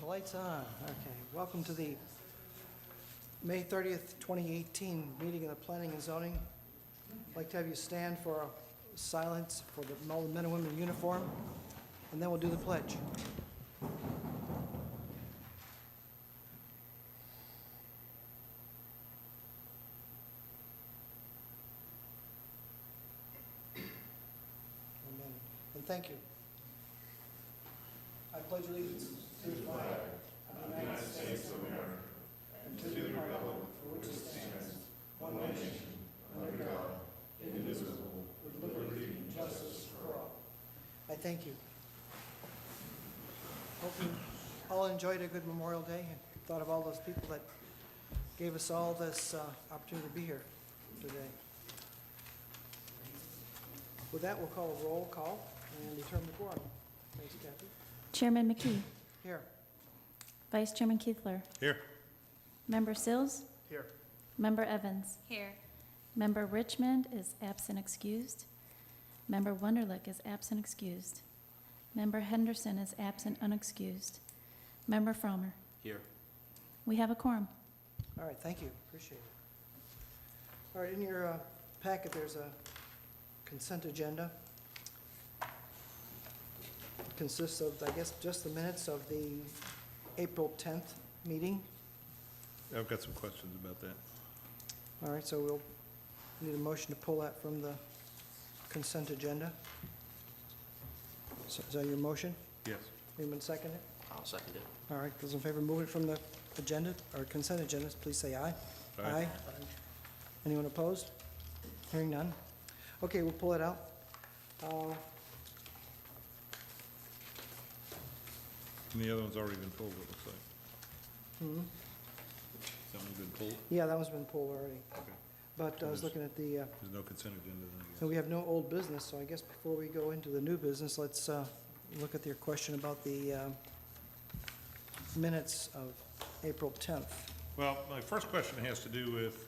The light's on. Okay. Welcome to the May 30th, 2018 meeting of the Planning and Zoning. I'd like to have you stand for a silence for all the men and women in uniform, and then we'll do the pledge. Amen. And thank you. I pledge allegiance to the flag of the United States of America and to the republic for which it stands, one nation, under God, indivisible, with liberty and justice for all. I thank you. Hope you all enjoyed a good Memorial Day and thought of all those people that gave us all this opportunity to be here today. With that, we'll call a roll call and determine the quorum. Thanks, Kathy. Chairman McKee. Here. Vice Chairman Keithler. Here. Member Sills. Here. Member Evans. Here. Member Richmond is absent excused. Member Wunderlich is absent excused. Member Henderson is absent unexcused. Member Fromer. Here. We have a quorum. All right, thank you. Appreciate it. All right, in your packet, there's a consent agenda. It consists of, I guess, just the minutes of the April 10th meeting. I've got some questions about that. All right, so we'll need a motion to pull that from the consent agenda. So is that your motion? Yes. Anyone second it? I'll second it. All right, those in favor of moving from the agenda, or consent agenda, please say aye. Aye. Anyone opposed? Hearing none. Okay, we'll pull it out. And the other one's already been pulled, it looks like. That one's been pulled? Yeah, that one's been pulled already. Okay. But I was looking at the, There's no consent agenda then, I guess. so we have no old business, so I guess before we go into the new business, let's look at your question about the minutes of April 10th. Well, my first question has to do with,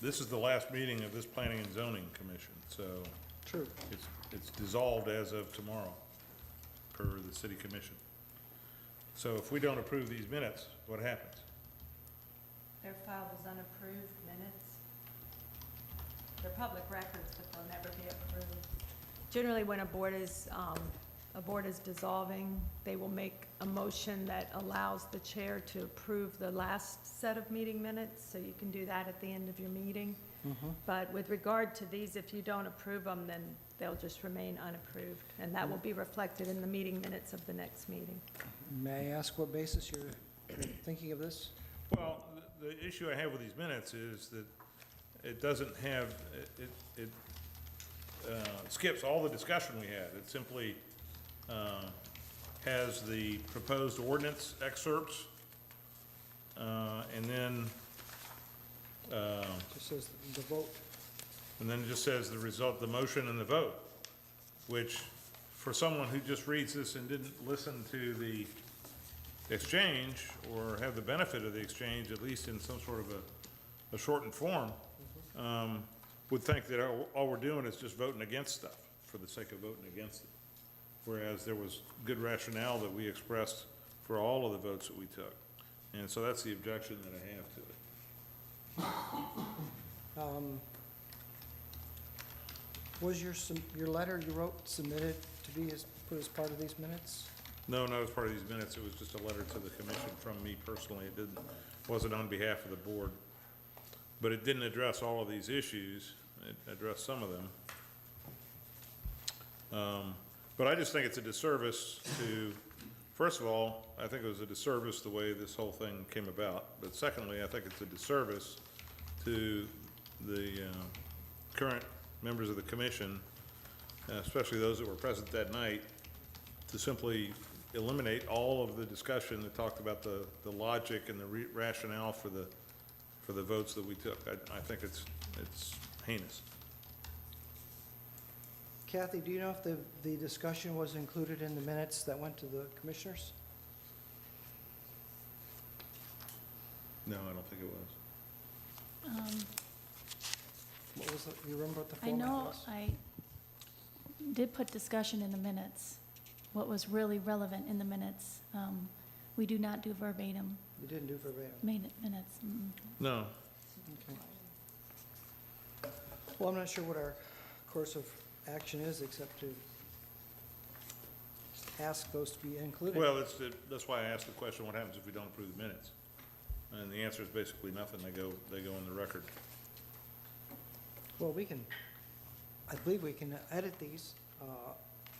this is the last meeting of this Planning and Zoning Commission, so True. it's dissolved as of tomorrow, per the City Commission. So if we don't approve these minutes, what happens? They're filed as unapproved minutes. They're public records, but they'll never be approved. Generally, when a board is dissolving, they will make a motion that allows the chair to approve the last set of meeting minutes, so you can do that at the end of your meeting. But with regard to these, if you don't approve them, then they'll just remain unapproved, and that will be reflected in the meeting minutes of the next meeting. May I ask what basis you're thinking of this? Well, the issue I have with these minutes is that it doesn't have, it skips all the discussion we had. It simply has the proposed ordinance excerpts, and then Just says the vote. and then it just says the result, the motion and the vote, which for someone who just reads this and didn't listen to the exchange or have the benefit of the exchange, at least in some sort of a shortened form, would think that all we're doing is just voting against stuff for the sake of voting against it. Whereas there was good rationale that we expressed for all of the votes that we took. And so that's the objection that I have to it. Was your letter you wrote submitted to be put as part of these minutes? No, not as part of these minutes. It was just a letter to the commission from me personally. It wasn't on behalf of the board. But it didn't address all of these issues. It addressed some of them. But I just think it's a disservice to, first of all, I think it was a disservice the way this whole thing came about. But secondly, I think it's a disservice to the current members of the commission, especially those that were present that night, to simply eliminate all of the discussion that talked about the logic and the rationale for the votes that we took. I think it's heinous. Kathy, do you know if the discussion was included in the minutes that went to the commissioners? No, I don't think it was. What was it? You remember what the I format know was? I did put discussion in the minutes. what was really relevant in the minutes. We do not do verbatim You didn't do verbatim. minutes. No. Okay. Well, I'm not sure what our course of action is, except to ask those to be included. Well, that's why I asked the question, what happens if we don't approve the minutes? And the answer is basically nothing, they go in the record. Well, I believe we can edit these,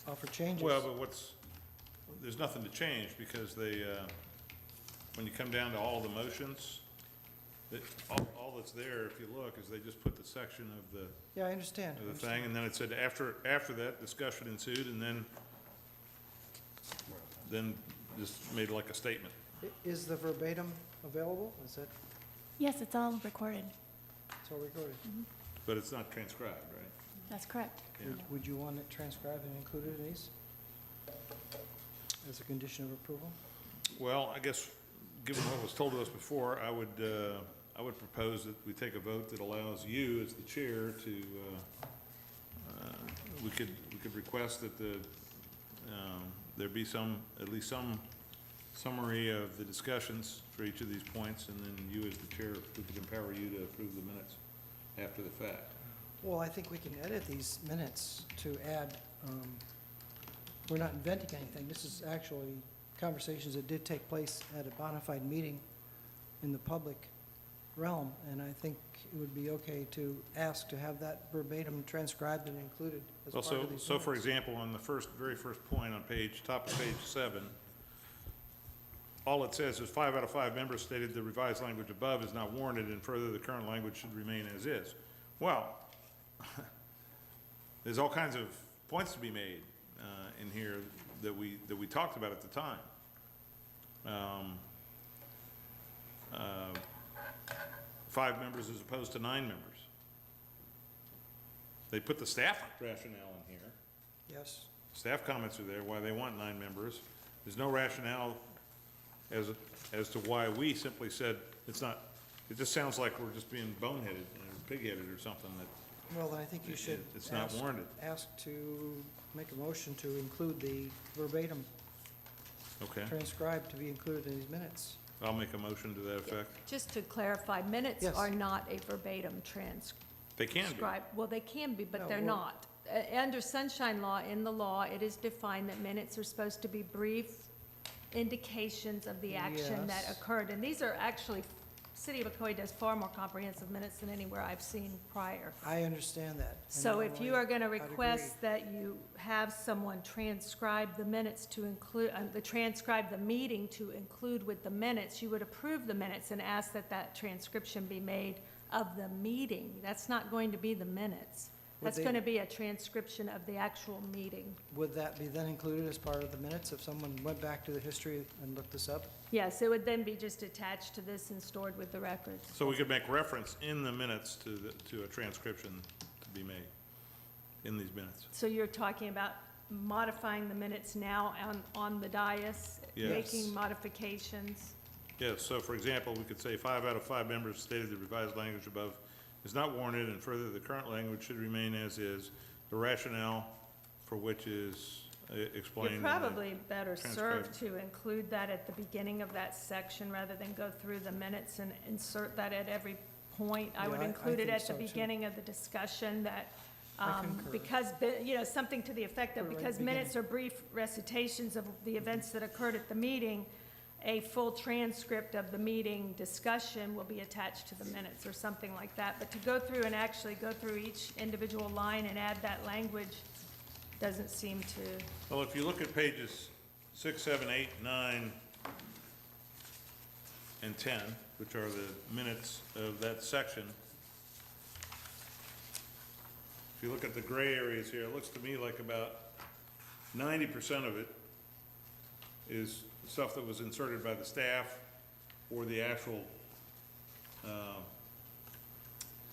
offer changes. Well, but there's nothing to change, because when you come down to all the motions, all that's there, if you look, is they just put the section of the Yeah, I understand. thing, and then it said after that, discussion ensued, and then just made like a statement. Is the verbatim available? Is that, Yes, it's all recorded. it's all recorded? But it's not transcribed, right? That's correct. Yeah. Would you want it transcribed and included in these? As a condition of approval? Well, I guess, given what was told to us before, I would propose that we take a vote that allows you, as the chair, to, we could request that there be at least some summary of the discussions for each of these points, and then you, as the chair, we could empower you to approve the minutes after the fact. Well, I think we can edit these minutes to add, we're not inventing anything. This is actually conversations that did take place at a bona fide meeting in the public realm, and I think it would be okay to ask to have that verbatim transcribed and included as Well, part of these so for minutes. example, on the very first point on top of page 7, all it says is 5 out of 5 members stated the revised language above is not warranted, and further, the current language should remain as is. Well, there's all kinds of points to be made in here that we talked about at the time. 5 members as opposed to 9 members. They put the staff rationale in here. Yes, Staff comments are there, why they want 9 members. There's no rationale as to why we simply said it's not, it just sounds like we're just being boneheaded or pig-headed or something that well, then I think you should it's not warranted. ask to make a motion to include the verbatim Okay, transcribed to be included in these minutes. I'll make a motion to that effect. Just to clarify, minutes Yes. are not a verbatim transcript. They can be. Well, they can be, but No, they're well- not. Under sunshine law, in the law, it is defined that minutes are supposed to be brief indications of the action that Yes. occurred. And these are actually, City of Ocoee does far more comprehensive minutes than anywhere I've seen prior. I understand that. So if you are going to I'd request that you have someone transcribe the minutes to include, transcribe the meeting to include with the minutes, you would approve the minutes and ask that that transcription be made of the meeting. That's not going to be the minutes. Would That's they- going to be a transcription of the actual meeting. Would that be then included as part of the minutes if someone went back to the history and looked this up? Yes, it would then be just attached to this and stored with the records. So we could make reference in the minutes to a transcription to be made in these minutes. So you're talking about modifying the minutes now on the dais? Yes. Making modifications? Yes, so for example, we could say 5 out of 5 members stated the revised language above is not warranted, and further, the current language should remain as is, the rationale for which is explained. You're in the probably better served transcript. to include that at the beginning of that section rather than go through the minutes and insert that at every point. I would Yeah, I include it think at the so, too. beginning of the discussion that, I concur. because, something to the effect of, Right at the because minutes are brief recitations of the events that occurred at the meeting, a full transcript of the meeting discussion will be attached to the minutes or something like that. But to go through and actually go through each individual line and add that language doesn't seem to, Well, if you look at pages 6, 7, 8, 9, and 10, which are the minutes of that section, if you look at the gray areas here, it looks to me like about 90% of it is stuff that was inserted by the staff or the actual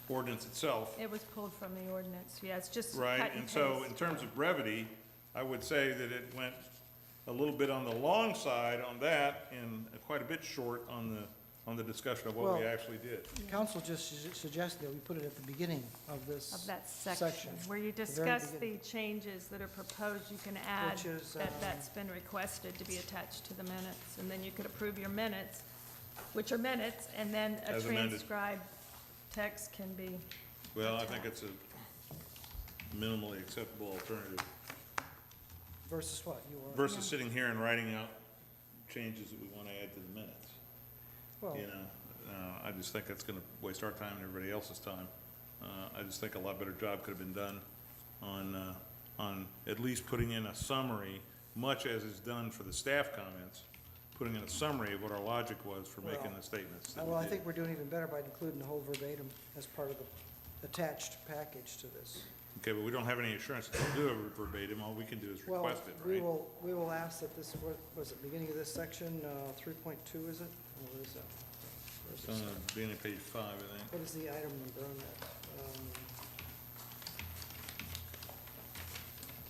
ordinance itself. it was pulled from the ordinance. Yeah, it's just cut Right, and and so paste. in terms of brevity, I would say that it went a little bit on the long side on that and quite a bit short on on the discussion of what we Well- actually did. Council just suggested that we put it at the beginning of this. Of that section, where you very discuss the beginning. changes that are proposed, you can add Which is, that that's been requested to be attached to the minutes, and then you could approve your minutes, which are minutes, and then a As amended. transcribed text can be, Well, I think it's a minimally acceptable alternative Versus what? You want? versus sitting here and writing out changes that we want to add to the minutes. Well, You know, I just think that's gonna waste our time and everybody else's time. I just think a lot better job could have been done on at least putting in a summary, much as is done for the staff comments, putting in a summary of what our logic was for making Well, the statements that we well, I did. think we're doing even better by including the whole verbatim as part of the attached package to this. Okay, but we don't have any assurance that they'll do it verbatim, all we can do is Well, request it, we right? will ask that this, what was it, beginning of this section, 3.2, is it? Or what is that? Where is It's this on at? the beginning of page 5, I think. What is the item number on that?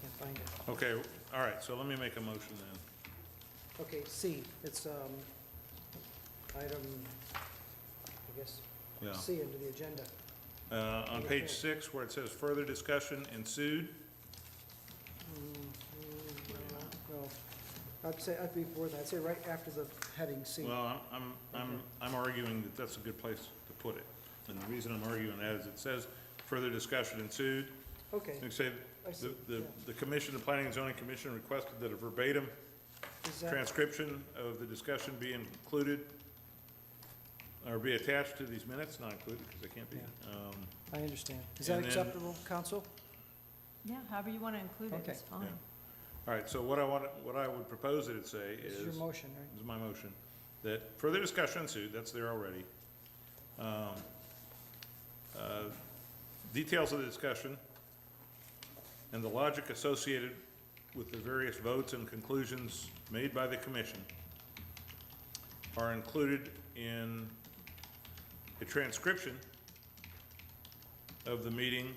Can't find it. Okay, all right, so let me make a motion then. Okay, C, it's, item, I guess, Yeah. C under the agenda. On page 6, where it says further discussion ensued, Well, I'd say, I'd be for that, I'd say right after the heading C. well, I'm arguing that that's a good place to put it. And the reason I'm arguing that is it says further discussion ensued. Okay, They say, I see, yeah. the commission, the planning and zoning commission requested that a verbatim Is that, transcription of the discussion be included, or be attached to these minutes, not included, because they can't be. I understand. Is that and then- acceptable, council? yeah, however you want to include it Okay. is fine. Yeah. All right, so what I would propose that it say This is. is your motion, right? This is my motion, that further discussion ensued, that's there already. Details of the discussion and the logic associated with the various votes and conclusions made by the commission are included in a transcription of the meeting,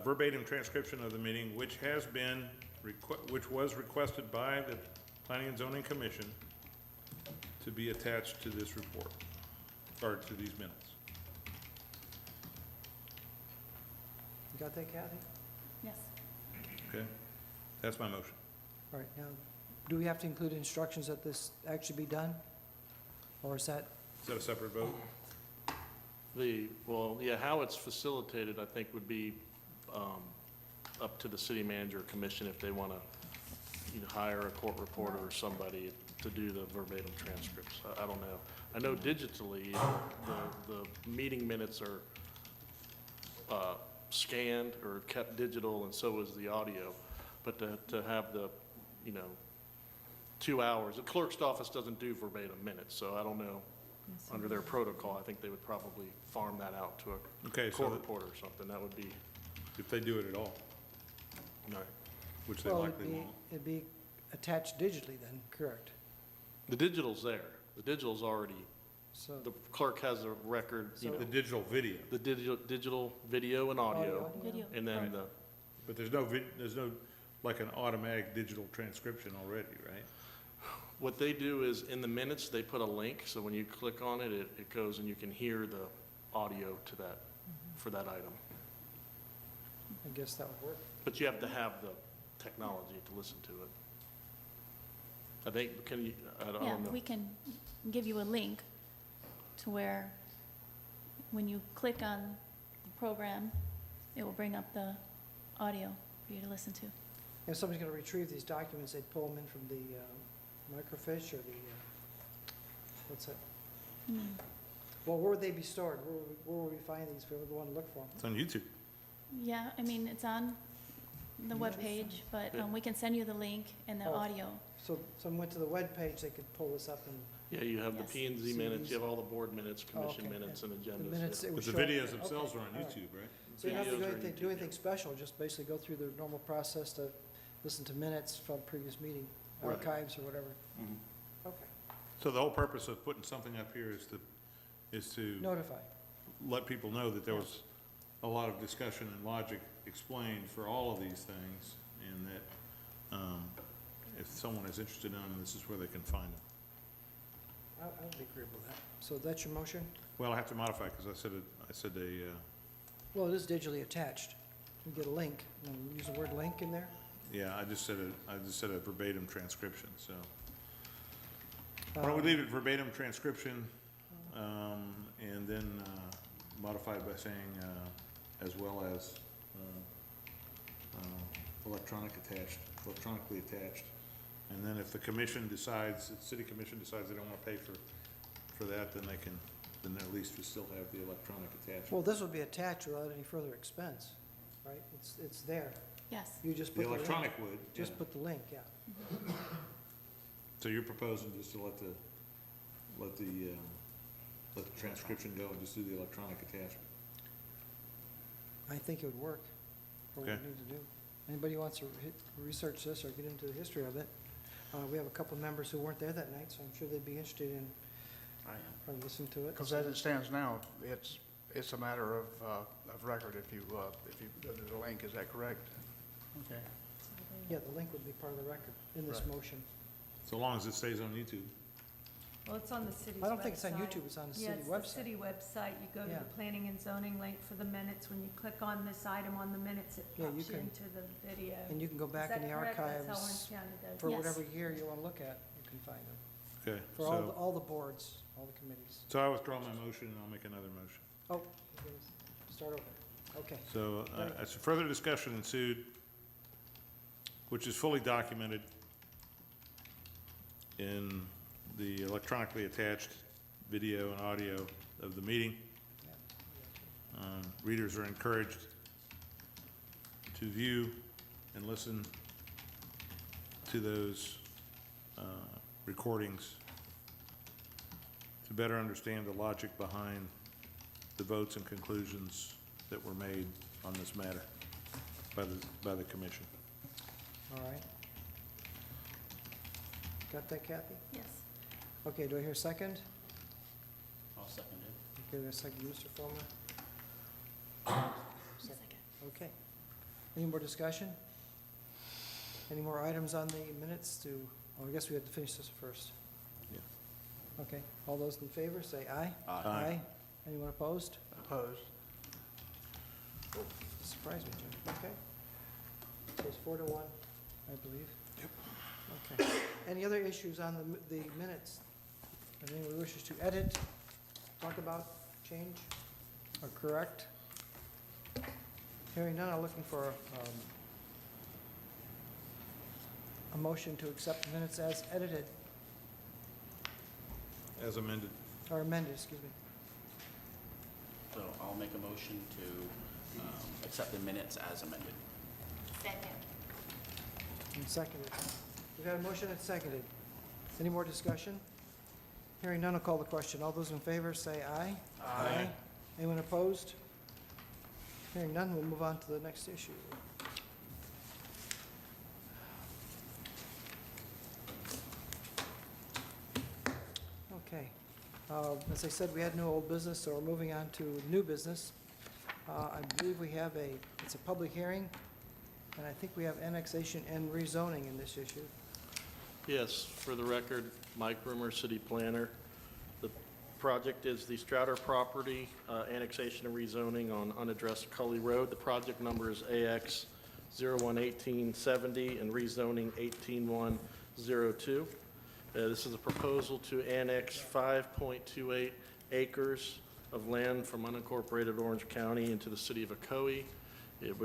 verbatim transcription of the meeting, which has been, which was requested by the Planning and Zoning Commission to be attached to this report, or to these minutes. You got that, Kathy? Yes. Okay? That's my motion. All right, now, do we have to include instructions that this actually be done? Or is that, Is that a separate vote? Well, yeah, how it's facilitated, I think, would be up to the city manager or commission if they want to hire a court reporter or somebody to do the verbatim transcripts. I don't know. I know digitally, the meeting minutes are scanned or kept digital, and so is the audio. But to have the, 2 hours, the clerk's office doesn't do verbatim minutes, so I don't know. Yes, Under their protocol, I think they would probably farm that out to a Okay, so court that- reporter or something. That would be, if they do it at all, which they well, likely won't. it'd be attached digitally then, correct? the digital's there. The digital's already, So, the clerk has a record, So- The digital video, the digital video and audio, Video. and then Right. the, but there's no, like an automatic digital transcription already, right? what they do is, in the minutes, they put a link, so when you click on it, it goes and you can hear the audio to that, for that item. I guess that would work. But you have to have the technology to listen to it. I think, can you, I Yeah, don't know. we can give you a link to where, when you click on the program, it will bring up the audio for you to listen to. If somebody's gonna retrieve these documents, they'd pull them in from the microfiche or the, what's that? Well, where would they be stored? Where would we find these if we would want to look for them? It's on YouTube. Yeah, I mean, it's on the webpage, but we can send you the link and the Oh. audio. So someone went to the webpage, they could pull this up and Yeah, you have the Yes. P and Z See minutes, these? you have all the board minutes, commission okay, minutes, and the agendas. minutes, yeah. it would But the show up videos there. themselves Okay, are on all right. YouTube, right? So you don't have to Videos do are anything, YouTube, do yeah. anything special, just basically go through the normal process to listen to minutes from previous meeting, Right. archives or whatever. Mhm. Okay, So the whole purpose of putting something up here is to notify. let people know that there was a lot of discussion and logic explained for all of these things, and that, if someone is interested in them, this is where they can find them. I would be agreeable with that. So that's your motion? Well, I have to modify, because I said Well, it is digitally attached. You get a link. You use the word link in there? yeah, I just said a verbatim transcription, so. Why don't we leave it verbatim transcription, and then modify it by saying, as well as electronically attached. And then if the commission decides, the city commission decides they don't want to pay for that, then then at least we still have the electronic attachment. Well, this would be attached without any further expense, right? It's there. Yes. You just The put the link. electronic would, Just yeah. put the link, yeah. So you're proposing just to let the transcription go and just do the electronic attachment? I think it would work for what Okay. we need to do. Anybody who wants to research this or get into the history of it? We have a couple of members who weren't there that night, so I'm sure they'd be interested in I am. probably listening to it. Because as it stands now, it's a matter of record if you go to the link, is that correct? Okay. Yeah, the link would be part of the record in this Right. motion. So long as it stays on YouTube. Well, it's on the city's website. I don't think it's on YouTube, it's on the city Yeah, it's the website. city website. You go to Yeah. the planning and zoning link for the minutes. When you click on this item on the minutes, it Yeah, you pops you can- into the video. And you can go back in the Is that correct? That's how archives Orange County does for it. Yes. whatever year you want to look at, you can find them. Okay, For all the boards, all the committees. so I withdraw my motion and I'll make another motion. Oh, you're gonna start over. Okay. So, Right. as further discussion ensued, which is fully documented in the electronically attached video and audio of the meeting. Readers are encouraged to view and listen to those recordings to better understand the logic behind the votes and conclusions that were made on this matter by the commission. All right. Got that, Kathy? Yes. Okay, do I hear a second? I'll second it. Okay, there's a second, Mr. Fulmer. Second. Okay. Any more discussion? Any more items on the minutes to, oh, I guess we have to finish this first. Yeah. Okay, all those in favor, say aye. Aye. Anyone opposed? Opposed? Surprised me, Jim. Okay. So it's 4-1, I believe. Yep. Okay. Any other issues on the minutes? Anyone wishes to edit, talk about, change, or correct? Hearing none, I'm looking for a motion to accept the minutes as edited, As amended. or amended, excuse me. So I'll make a motion to accept the minutes as amended. Second. And seconded. We've got a motion and seconded. Any more discussion? Hearing none, I'll call the question. All those in favor say aye. Aye. Anyone opposed? Hearing none, we'll move on to the next issue. Okay. As I said, we had no old business, so we're moving on to new business. I believe we have it's a public hearing, and I think we have annexation and rezoning in this issue. Yes, for the record, Mike Rumor, city planner. The project is the Strouder property, annexation and rezoning on unaddressed Cully Road. The project number is AX 011870 and rezoning 18102. This is a proposal to annex 5.28 acres of land from unincorporated Orange County into the city of Ocoee. It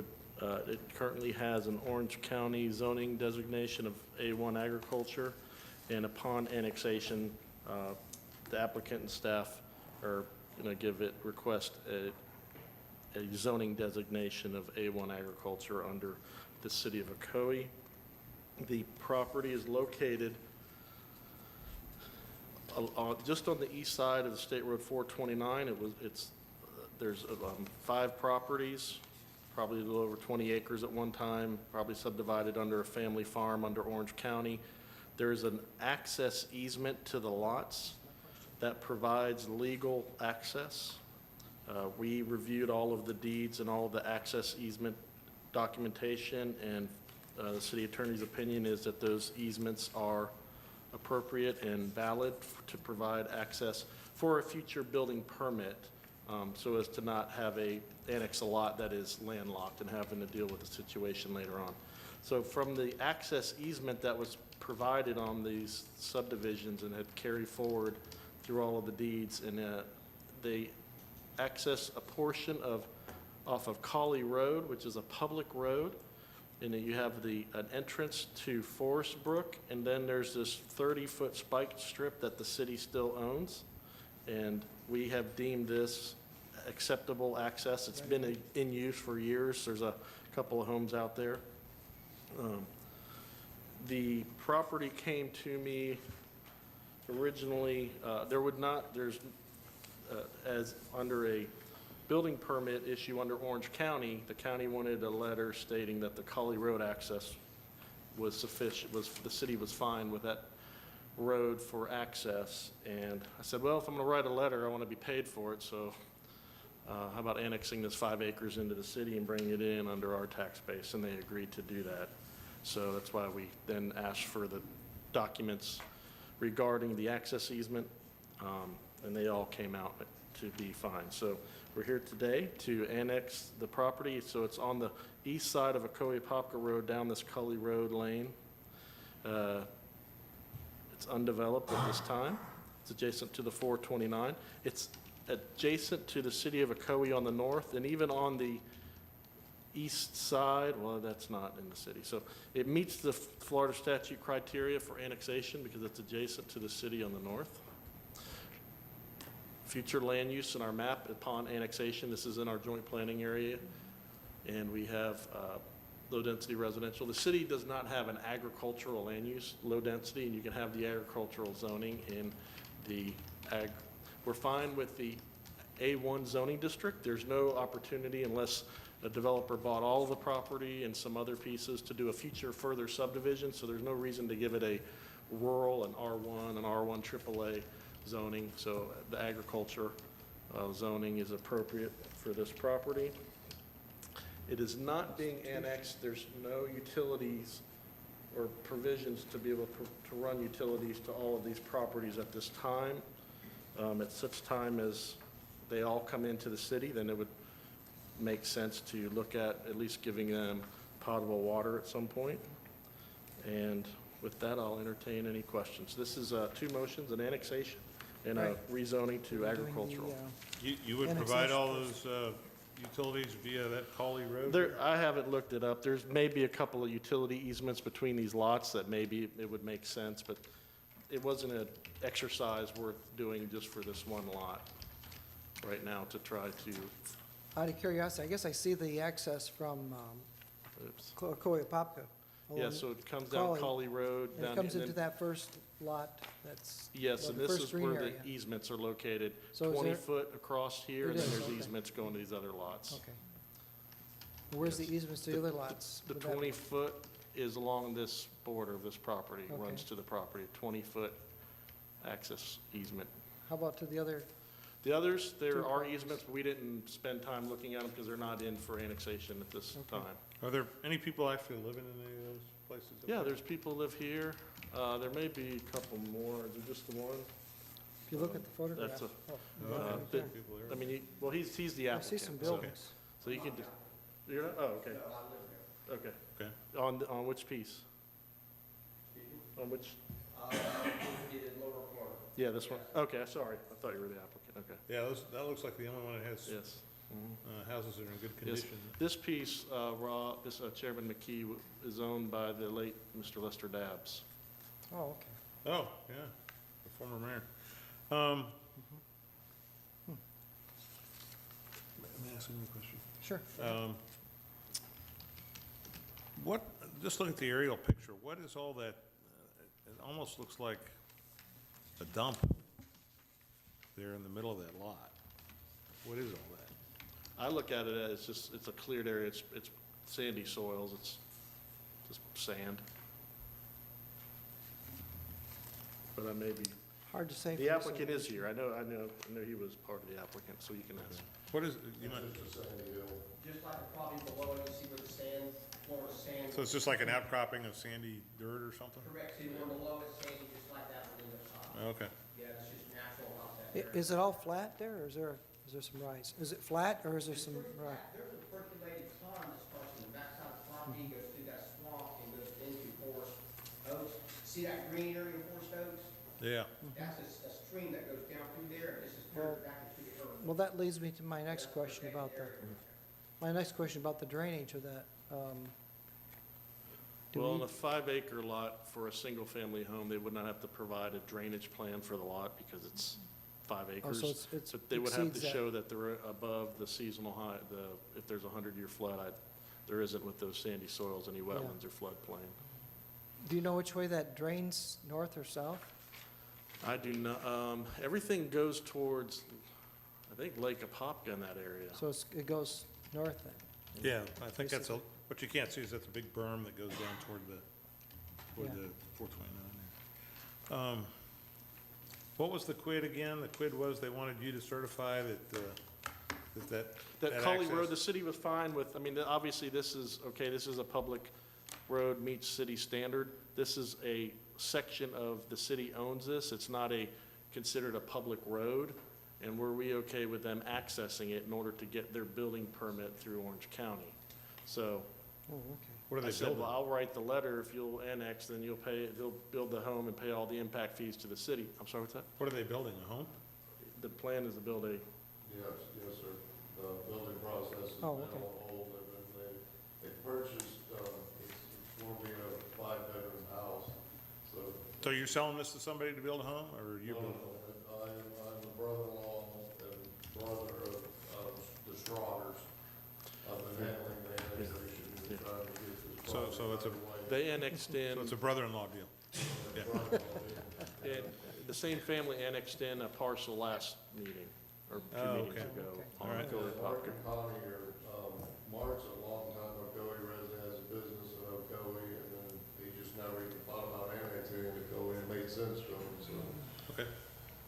currently has an Orange County zoning designation of A1 agriculture, and upon annexation, the applicant and staff are going to request a zoning designation of A1 agriculture under the city of Ocoee. The property is located just on the east side of the State Road 429. There's 5 properties, probably a little over 20 acres at one time, probably subdivided under a family farm under Orange County. There's an access easement to the lots that provides legal access. We reviewed all of the deeds and all of the access easement documentation, and the city attorney's opinion is that those easements are appropriate and valid to provide access for a future building permit, so as to not have annex a lot that is landlocked and having to deal with the situation later on. So from the access easement that was provided on these subdivisions and had carried forward through all of the deeds, and they access a portion off of Ocoee Road, which is a public road, and then you have an entrance to Forest Brook, and then there's this 30-foot spiked strip that the city still owns, and we have deemed this acceptable access. It's been in use for years. There's a couple of homes out there. The property came to me originally, as under a building permit issue under Orange County, the county wanted a letter stating that the Ocoee Road access was sufficient, the city was fine with that road for access. And I said, well, if I'm gonna write a letter, I wanna be paid for it, so how about annexing this 5 acres into the city and bringing it in under our tax base? And they agreed to do that. So that's why we then asked for the documents regarding the access easement, and they all came out to be fine. So we're here today to annex the property. So it's on the east side of Ocoee Popka Road down this Ocoee Road lane. It's undeveloped at this time. It's adjacent to the 429. It's adjacent to the city of Ocoee on the north, and even on the east side, well, that's not in the city. So it meets the Florida statute criteria for annexation because it's adjacent to the city on the north. Future land use in our map upon annexation, this is in our joint planning area, and we have low-density residential. The city does not have an agricultural land use, low density, and you can have the agricultural zoning in the We're fine with the A1 zoning district. There's no opportunity unless a developer bought all of the property and some other pieces to do a future further subdivision, so there's no reason to give it a rural, an R1, an R1 AAA zoning. So the agriculture zoning is appropriate for this property. It is not being annexed. There's no utilities or provisions to be able to run utilities to all of these properties at this time. At such time as they all come into the city, then it would make sense to look at least giving them potable water at some point. And with that, I'll entertain any questions. This is 2 motions, an annexation and a rezoning to agricultural. You would provide all those utilities via that Ocoee Road? I haven't looked it up. There's maybe a couple of utility easements between these lots that maybe it would make sense, but it wasn't an exercise worth doing just for this one lot right now to try to, Out of curiosity, I guess I see the access from oops. Ocoee Popka. Yeah, so it comes down Ocoee Road. And it down comes and into then- that first lot that's. Yes, well, and the this first is green where area. the easements are located. So is 20 there- foot across here, It and then is, there's okay. easements going to these other lots. Okay. Where's the easements to the other lots? The Would that- 20 foot is along this border of this property, Okay. runs to the property, 20-foot access easement. How about to the other? The others, there Two are properties. easements, but we didn't spend time looking at them because they're not in for annexation at this Okay. time. Are there any people actually living in any of those places? up Yeah, there? there's people live here. There may be a couple more. Is it just the one? If you look at the photograph. That's a- oh, No, right bit- there. people there. I mean, well, he's the I applicant. see some so- buildings. So you can, you're not, oh, okay. Okay. Okay. On which piece? On which? Yeah, this one? Okay, sorry. I thought you were the applicant. Okay. Yeah, that looks like the only one that has Yes. houses that are in good Yes. condition. This piece, Chairman McKee, is owned by the late Mr. Lester Dabbs. Oh, okay. Oh, yeah, the former mayor. May I ask you a question? Sure. What, just look at the aerial picture, what is all that, it almost looks like a dump there in the middle of that lot. What is all that? I look at it as it's a cleared area. It's sandy soils. It's just sand. But I may be, Hard to say. the from applicant some- is here. I know he was part of the applicant, so you can ask. What is, you know, Just like the property below it, you see where the sand, floor is sand. so it's just like an outcropping of sandy dirt or something? Correct, see the one below is sandy, just like Okay. Yeah, it's just natural out that area. Is it all flat there, or is there some rise? Is it flat, or is there It's some pretty rise? flat. There's a percolated pond that starts in the backside of the property, goes through that swamp and goes into Forest Oaks. See that green area in Forest Oaks? Yeah. That's a stream that goes down through there, and this is turned back into the earth. Well, that leads me to my next question about the drainage of that. Do Well, we- on a 5-acre lot for a single-family home, they would not have to provide a drainage plan for the lot because it's 5 acres. Oh, so it's But they would have to exceeds that. show that they're above the seasonal high, if there's a 100-year flood, there isn't with those sandy soils, any wetlands or floodplain. Do you know which way that drains, north or south? I do not, everything goes towards, I think Lake Apopka in that area. So it goes north then? Yeah, I think that's what you can't see is that's a big berm that goes down toward the Yeah. 429 there. What was the quid again? The quid was they wanted you to certify that That Cully access- Road, the city was fine with, I mean, obviously, this is a public road, meets city standard. This is a section of the city owns this. It's not considered a public road. And were we okay with them accessing it in order to get their building permit through Orange County? So Oh, okay. What are I they said, building? well, I'll write the letter. If you'll annex, then they'll build the home and pay all the impact fees to the city. I'm sorry, what's that? What are they building, a home? The plan is to build a, Yes, yes, sir. The building process has been Oh, on okay. hold, and then they purchased, it's going to be a 5-bedroom house, so. So you're selling this to somebody to build a home, or you're No, building? no, I'm the brother-in-law and brother of the Straughters. I've been handling the annexation and trying to get this So project it's a- underway. they annexed in. So it's a brother-in-law deal? Yeah. And the same family annexed in a parcel last meeting, or two Oh, meetings okay. ago. Okay. on All right. Ocoee Mark Park. and Connie are, Mark's a longtime Ocoee resident, has a business in Ocoee, and then he just never even thought about annexing Ocoee, and it made sense to him, so. Okay.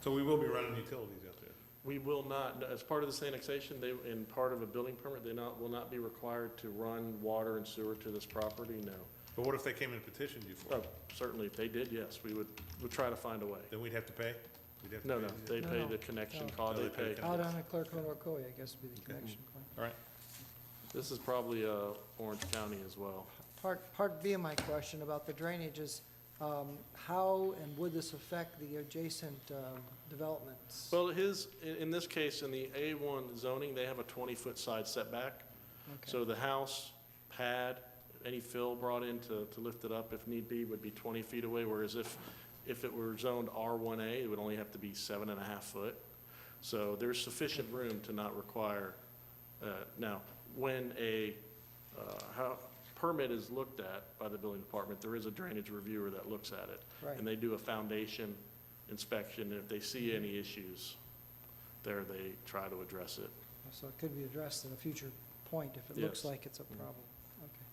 So we will be running utilities out there? We will not, as part of this annexation, in part of a building permit, will not be required to run water and sewer to this property, no. But what if they came and petitioned you for Oh, it? certainly, if they did, yes, we'd try to find a way. Then we'd have to pay? We'd have to No, pay no, to do they that? pay No. the connection No. cost, No, they they pay pay. the Out on the Clerk on Ocoee, I guess would be the Okay. connection point. All right. This is probably Orange County as well. Part B of my question about the drainage is, how and would this affect the adjacent developments? Well, in this case, in the A1 zoning, they have a 20-foot side setback. Okay. So the house, pad, any fill brought in to lift it up if need be would be 20 feet away, whereas if it were zoned R1A, it would only have to be 7.5 foot. So there's sufficient room to not require, now, when a permit is looked at by the building department, there is a drainage reviewer that looks at it. Right. And they do a foundation inspection, and if they see any issues there, they try to address it. So it could be addressed at a future point if it looks Yes. like it's a problem. Okay.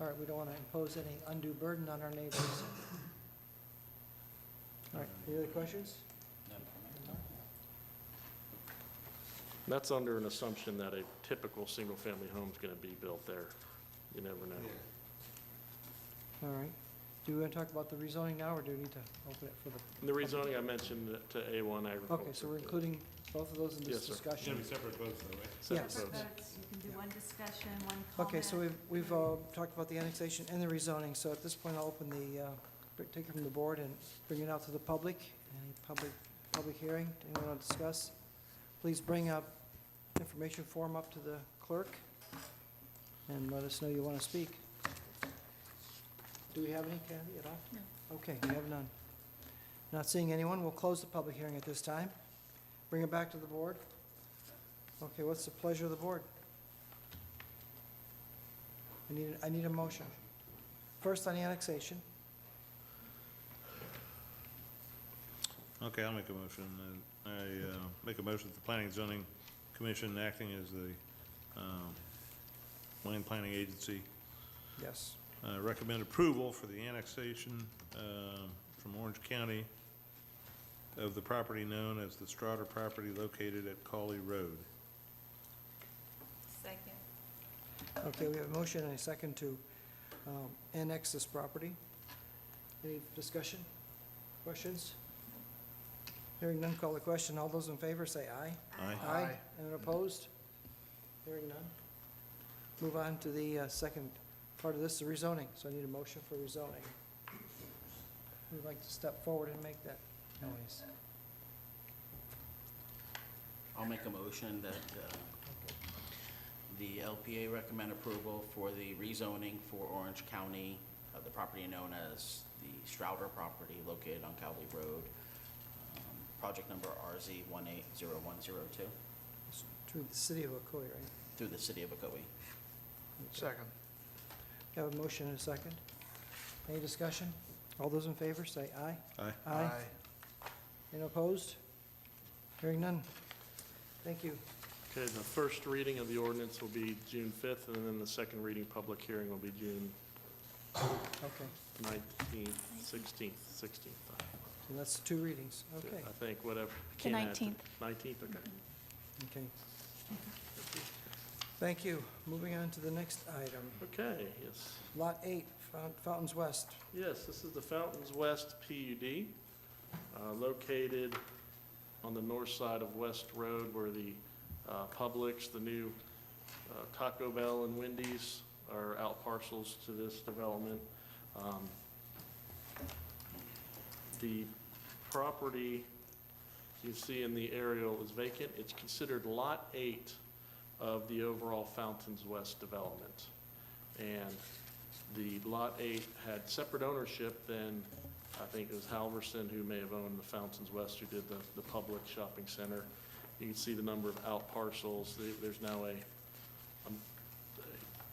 All right, we don't want to impose any undue burden on our neighbors. All right, any other questions? That's under an assumption that a typical single-family home is going to be built there. You never know. All right. Do we want to talk about the rezoning now, or do we need to open it for the? And the rezoning, I mentioned it to A1 agriculture. Okay, so we're including both of those in this Yes, sir. It's gonna discussion? be separate votes though, right? Separate Yes. votes. You can do one discussion, one comment. Okay, so we've talked about the annexation and the rezoning, so at this point, I'll open take it from the board and bring it out to the public. Any public hearing, anyone want to discuss? Please bring up information form up to the clerk and let us know you want to speak. Do we have any, Kathy, at all? No. Okay, we have none. Not seeing anyone, we'll close the public hearing at this time. Bring it back to the board. Okay, what's the pleasure of the board? I need a motion. First on the annexation. Okay, I'll make a motion. I make a motion that the Planning and Zoning Commission, acting as the land planning agency, Yes. recommend approval for the annexation from Orange County of the property known as the Straughter property located at Cawley Road. Second. Okay, we have a motion and a second to annex this property. Any discussion? Questions? Hearing none, call the question. All those in favor say aye. Aye. Anyone opposed? Hearing none. Move on to the second part of this, the rezoning. So I need a motion for rezoning. Who'd like to step forward and make that noise? I'll make a motion that the LPA recommend approval for the rezoning for Orange County, the property known as the Strouder property located on Cowley Road, project number RZ180102, It's through the city of Ocoee, right? through the city of Ocoee. Second. Have a motion and a second. Any discussion? All those in favor say aye. Aye. Anyone opposed? Hearing none. Thank you. Okay, the first reading of the ordinance will be June 5th, and then the second reading, public hearing, will be June Okay, 19th, 16th. so that's 2 readings. Okay, I think, whatever. The Can't add to- 19th. 19th, okay. okay. Thank you. Moving on to the next item. Okay, yes. Lot 8, Fountains West. Yes, this is the Fountains West PUD, located on the north side of West Road where the Publix, the new Taco Bell and Wendy's are out parcels to this development. The property you see in the aerial is vacant. It's considered Lot 8 of the overall Fountains West development. And the Lot 8 had separate ownership than, I think it was Halverson who may have owned the Fountains West, who did the public shopping center. You can see the number of out parcels. There's now a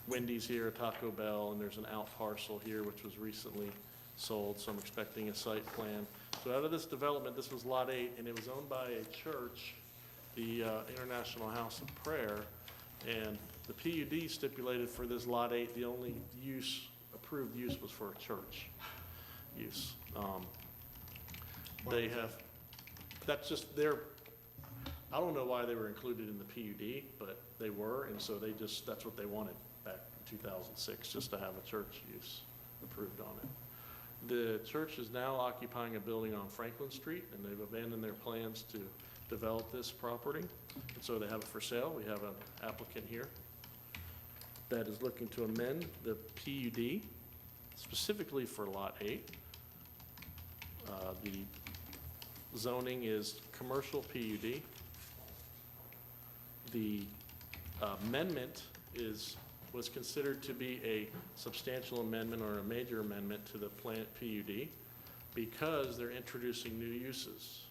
Wendy's here, a Taco Bell, and there's an out parcel here which was recently sold, so I'm expecting a site plan. So out of this development, this was Lot 8, and it was owned by a church, the International House of Prayer, and the PUD stipulated for this Lot 8, the only approved use was for a church use. They have, that's just their, I don't know why they were included in the PUD, but they were, and so that's what they wanted back in 2006, just to have a church use approved on it. The church is now occupying a building on Franklin Street, and they've abandoned their plans to develop this property. And so they have it for sale. We have an applicant here that is looking to amend the PUD specifically for Lot 8. The zoning is commercial PUD. The amendment was considered to be a substantial amendment or a major amendment to the plant PUD because they're introducing new uses.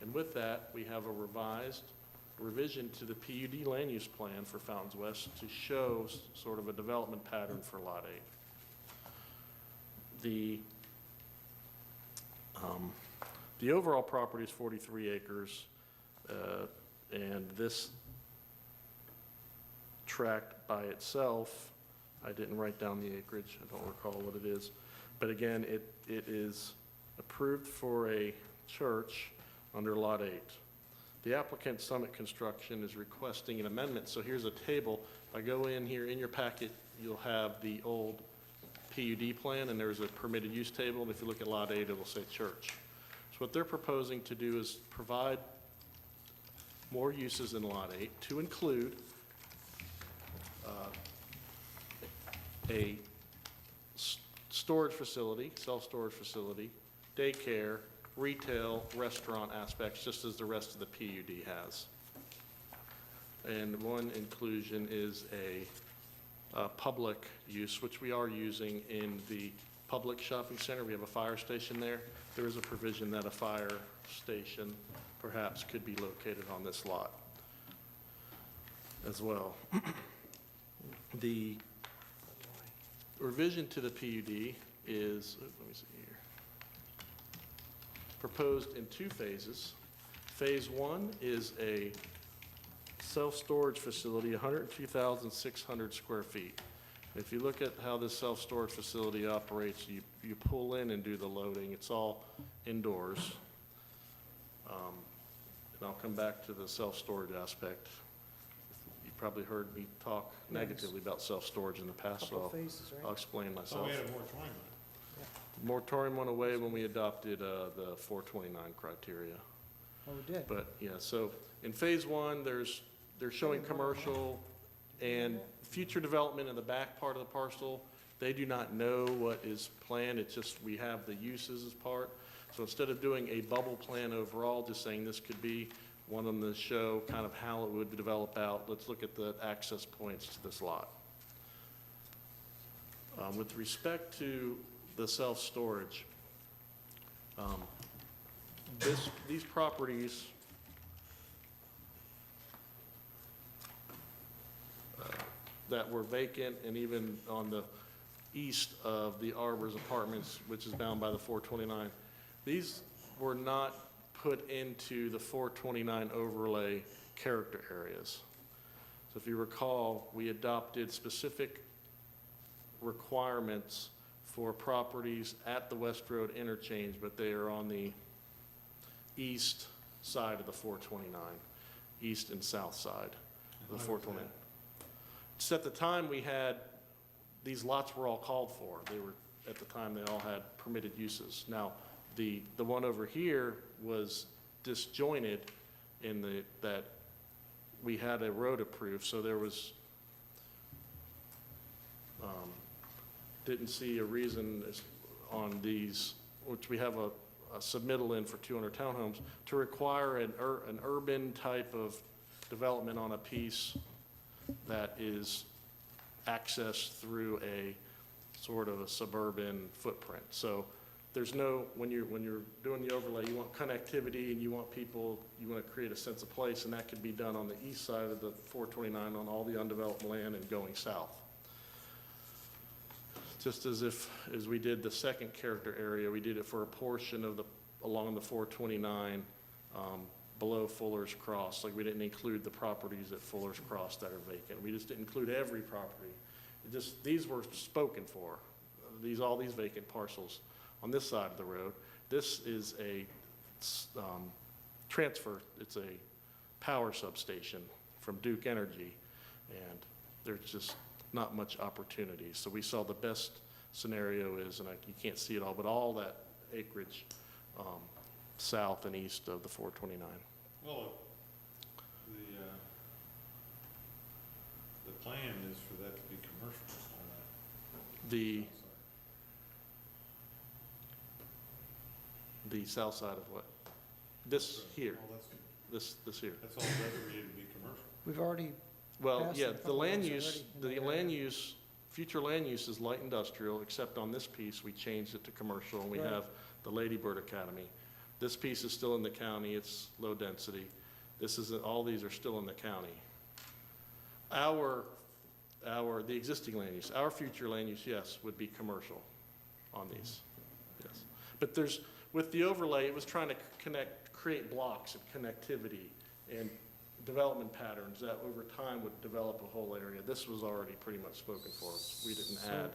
And with that, we have a revision to the PUD land use plan for Fountains West to show sort of a development pattern for Lot 8. The overall property is 43 acres, and this tract by itself, I didn't write down the acreage, I don't recall what it is, but again, it is approved for a church under Lot 8. The applicant, Summit Construction, is requesting an amendment, so here's a table. If I go in here, in your packet, you'll have the old PUD plan, and there's a permitted use table, and if you look at Lot 8, it'll say church. So what they're proposing to do is provide more uses in Lot 8 to include a storage facility, self-storage facility, daycare, retail, restaurant aspects, just as the rest of the PUD has. And one inclusion is a public use, which we are using in the public shopping center. We have a fire station there. There is a provision that a fire station perhaps could be located on this lot as well. The revision to the PUD is, let me see here, proposed in 2 phases. Phase 1 is a self-storage facility, 102,600 square feet. If you look at how this self-storage facility operates, you pull in and do the loading. It's all indoors. And I'll come back to the self-storage aspect. You probably heard me talk negatively about self-storage in the past, Couple so phases, I'll right? explain So myself. we had a moratorium on Moratorium went away when we adopted the 429 criteria. Oh, we did. But, yeah, so in phase one, they're showing commercial and future development in the back part of the parcel. They do not know what is planned, it's just we have the uses as part. So instead of doing a bubble plan overall, just saying this could be one of them to show kind of how it would develop out, let's look at the access points to this lot. With respect to the self-storage, these properties that were vacant and even on the east of the Arbors Apartments, which is bound by the 429, these were not put into the 429 overlay character areas. So if you recall, we adopted specific requirements for properties at the West Road interchange, but they are on the east side of the 429, east and south side of the 429. Just at the time we had, these lots were all called for. They were, at the time, they all had permitted uses. Now, the one over here was disjointed in that we had a road approved, so there was, didn't see a reason on these, which we have a submittal in for 200 townhomes, to require an urban type of development on a piece that is accessed through a sort of a suburban footprint. So there's no, when you're doing the overlay, you want connectivity and you want people, you want to create a sense of place, and that could be done on the east side of the 429 on all the undeveloped land and going south. Just as we did the second character area, we did it for a portion of along the 429 below Fuller's Cross. Like, we didn't include the properties at Fuller's Cross that are vacant. We just didn't include every property. These were spoken for. All these vacant parcels on this side of the road. This is a transfer. It's a power substation from Duke Energy, and there's just not much opportunity. So we saw the best scenario is, and you can't see it all, but all that acreage south and east of the 429. Well, the plan is for that to be commercial on that. The south side of what? This here. Oh, this here. That's all designated to be commercial. We've already, Well, passed yeah, a the couple land of those use, already the in the land use, future land use is light industrial, except on this piece, we changed it to commercial, and we Right. have the Lady Bird Academy. This piece is still in the county, it's low density. All these are still in the county. The existing land use, our future land use, yes, would be commercial on these, yes. But with the overlay, it was trying to create blocks of connectivity and development patterns that over time would develop a whole area. This was already pretty much spoken for. We didn't add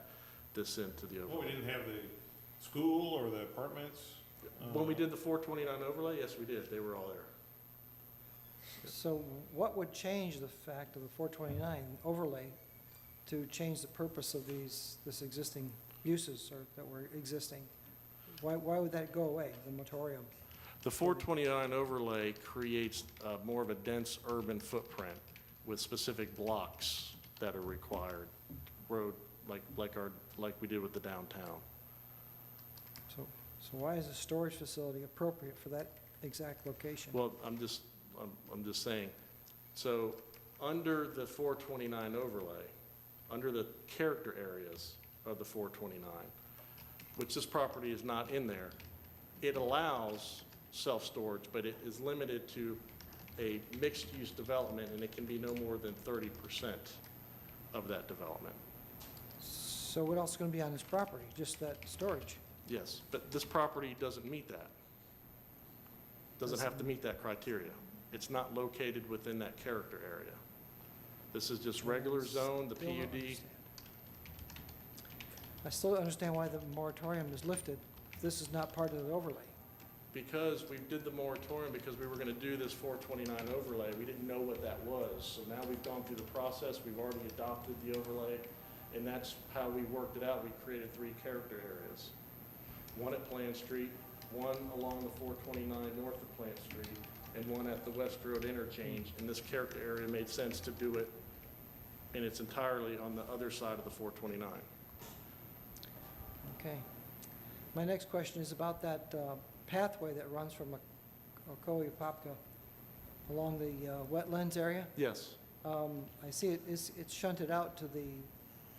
this into the overlay. Well, we didn't have the school or the apartments. When we did the 429 overlay, yes, we did. They were all there. so what would change the fact of the 429 overlay to change the purpose of this existing uses or that were existing? Why would that go away, the moratorium? The 429 overlay creates more of a dense urban footprint with specific blocks that are required, road, like we did with the downtown. So why is a storage facility appropriate for that exact location? Well, I'm just saying, so under the 429 overlay, under the character areas of the 429, which this property is not in there, it allows self-storage, but it is limited to a mixed-use development, and it can be no more than 30% of that development. So what else is going to be on this property? Just that storage? Yes, but this property doesn't meet that. Doesn't have to meet that criteria. It's not located within that character area. This is just regular zone, the Still don't PUD. understand. I still don't understand why the moratorium is lifted. This is not part of the overlay. Because we did the moratorium because we were gonna do this 429 overlay, we didn't know what that was. So now we've gone through the process, we've already adopted the overlay, and that's how we worked it out. We created 3 character areas. one at Plant Street, one along the 429 north of Plant Street, and one at the West Road interchange. And this character area made sense to do it, and it's entirely on the other side of the 429. Okay. My next question is about that pathway that runs from Ocoee, Popka, along the wetlands area. Yes. I see it's shunted out to the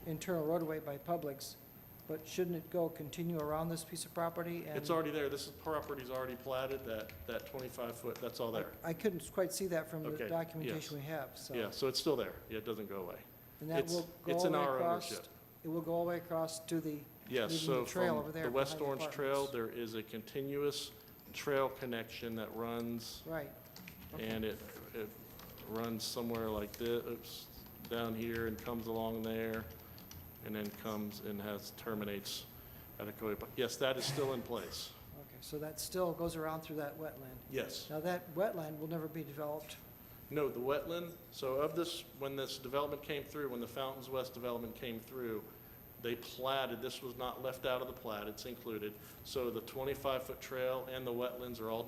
internal roadway by Publix, but shouldn't it continue around this piece of property? And It's already there. This property's already platted, that 25-foot, that's all there. I couldn't quite see that from the Okay, documentation yes. we have, so. Yeah, so it's still there. Yeah, it doesn't go away. And that will go It's all in the way our across? ownership. It will go all the way across to the, Yes, leaving so the trail from over there the West behind the Orange Trail, apartments. there is a continuous trail connection that runs, right. Okay. and it runs somewhere like this, oops, down here and comes along there, and then comes and terminates at Ocoee. But yes, that is still in place. Okay, so that still goes around through that wetland. Yes. Now, that wetland will never be developed. No, the wetland, so of this, when this development came through, when the Fountains West development came through, they platted, this was not left out of the plat, it's included. So the 25-foot trail and the wetlands are all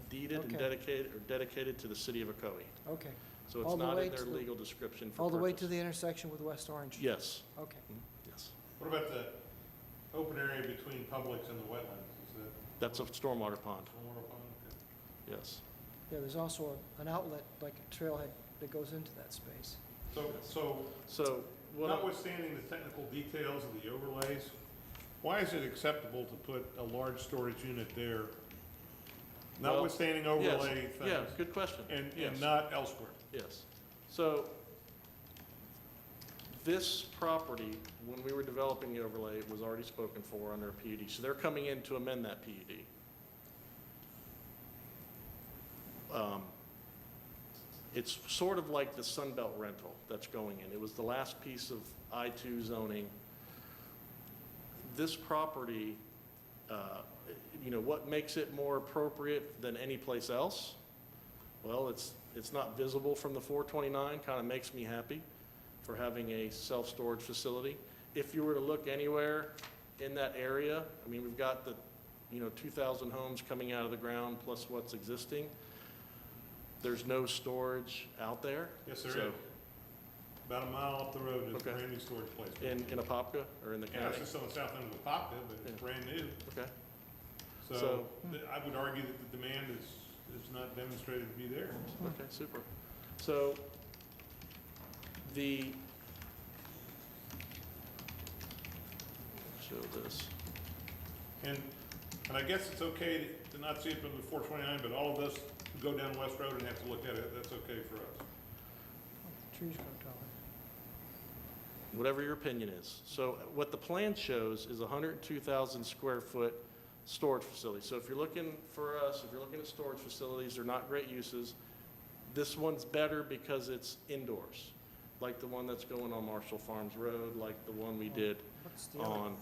deeded and Okay. dedicated to the city of Ocoee. Okay. So All it's the not way in their to the- legal description for All the way to purchase. the intersection with West Orange? Yes, Okay. yes. What about the open area between Publix and the wetlands? Is that That's a stormwater pond, stormwater pond? Okay. yes. Yeah, there's also an outlet, like a trailhead that goes into that space. So So what I'm- notwithstanding the technical details of the overlays, why is it acceptable to put a large storage unit there, Well, notwithstanding overlay yes, things? yeah, good question. And Yes. not elsewhere? Yes. So this property, when we were developing the overlay, was already spoken for under a PUD. So they're coming in to amend that PUD. It's sort of like the Sunbelt rental that's going in. It was the last piece of I-2 zoning. This property, what makes it more appropriate than any place else? Well, it's not visible from the 429, kind of makes me happy for having a self-storage facility. If you were to look anywhere in that area, I mean, we've got the, 2,000 homes coming out of the ground plus what's existing. There's no storage out there. Yes, there So- is. About a mile up the road, there's a Okay. brand new storage place. In Apopka or in the Yeah, it's county? just on the south end of Apopka, but it's Yeah. brand new. Okay. So So- I would argue that the demand is not demonstrated to be there. Okay, super. So show this. And I guess it's okay to not see it from the 429, but all of us who go down West Road and have to look at it, that's okay for us. Trees grow taller. Whatever your opinion is. So what the plan shows is 102,000 square foot storage facility. So if you're looking for us, if you're looking at storage facilities, they're not great uses. This one's better because it's indoors, like the one that's going on Marshall Farms Road, like the one we did What's the other? on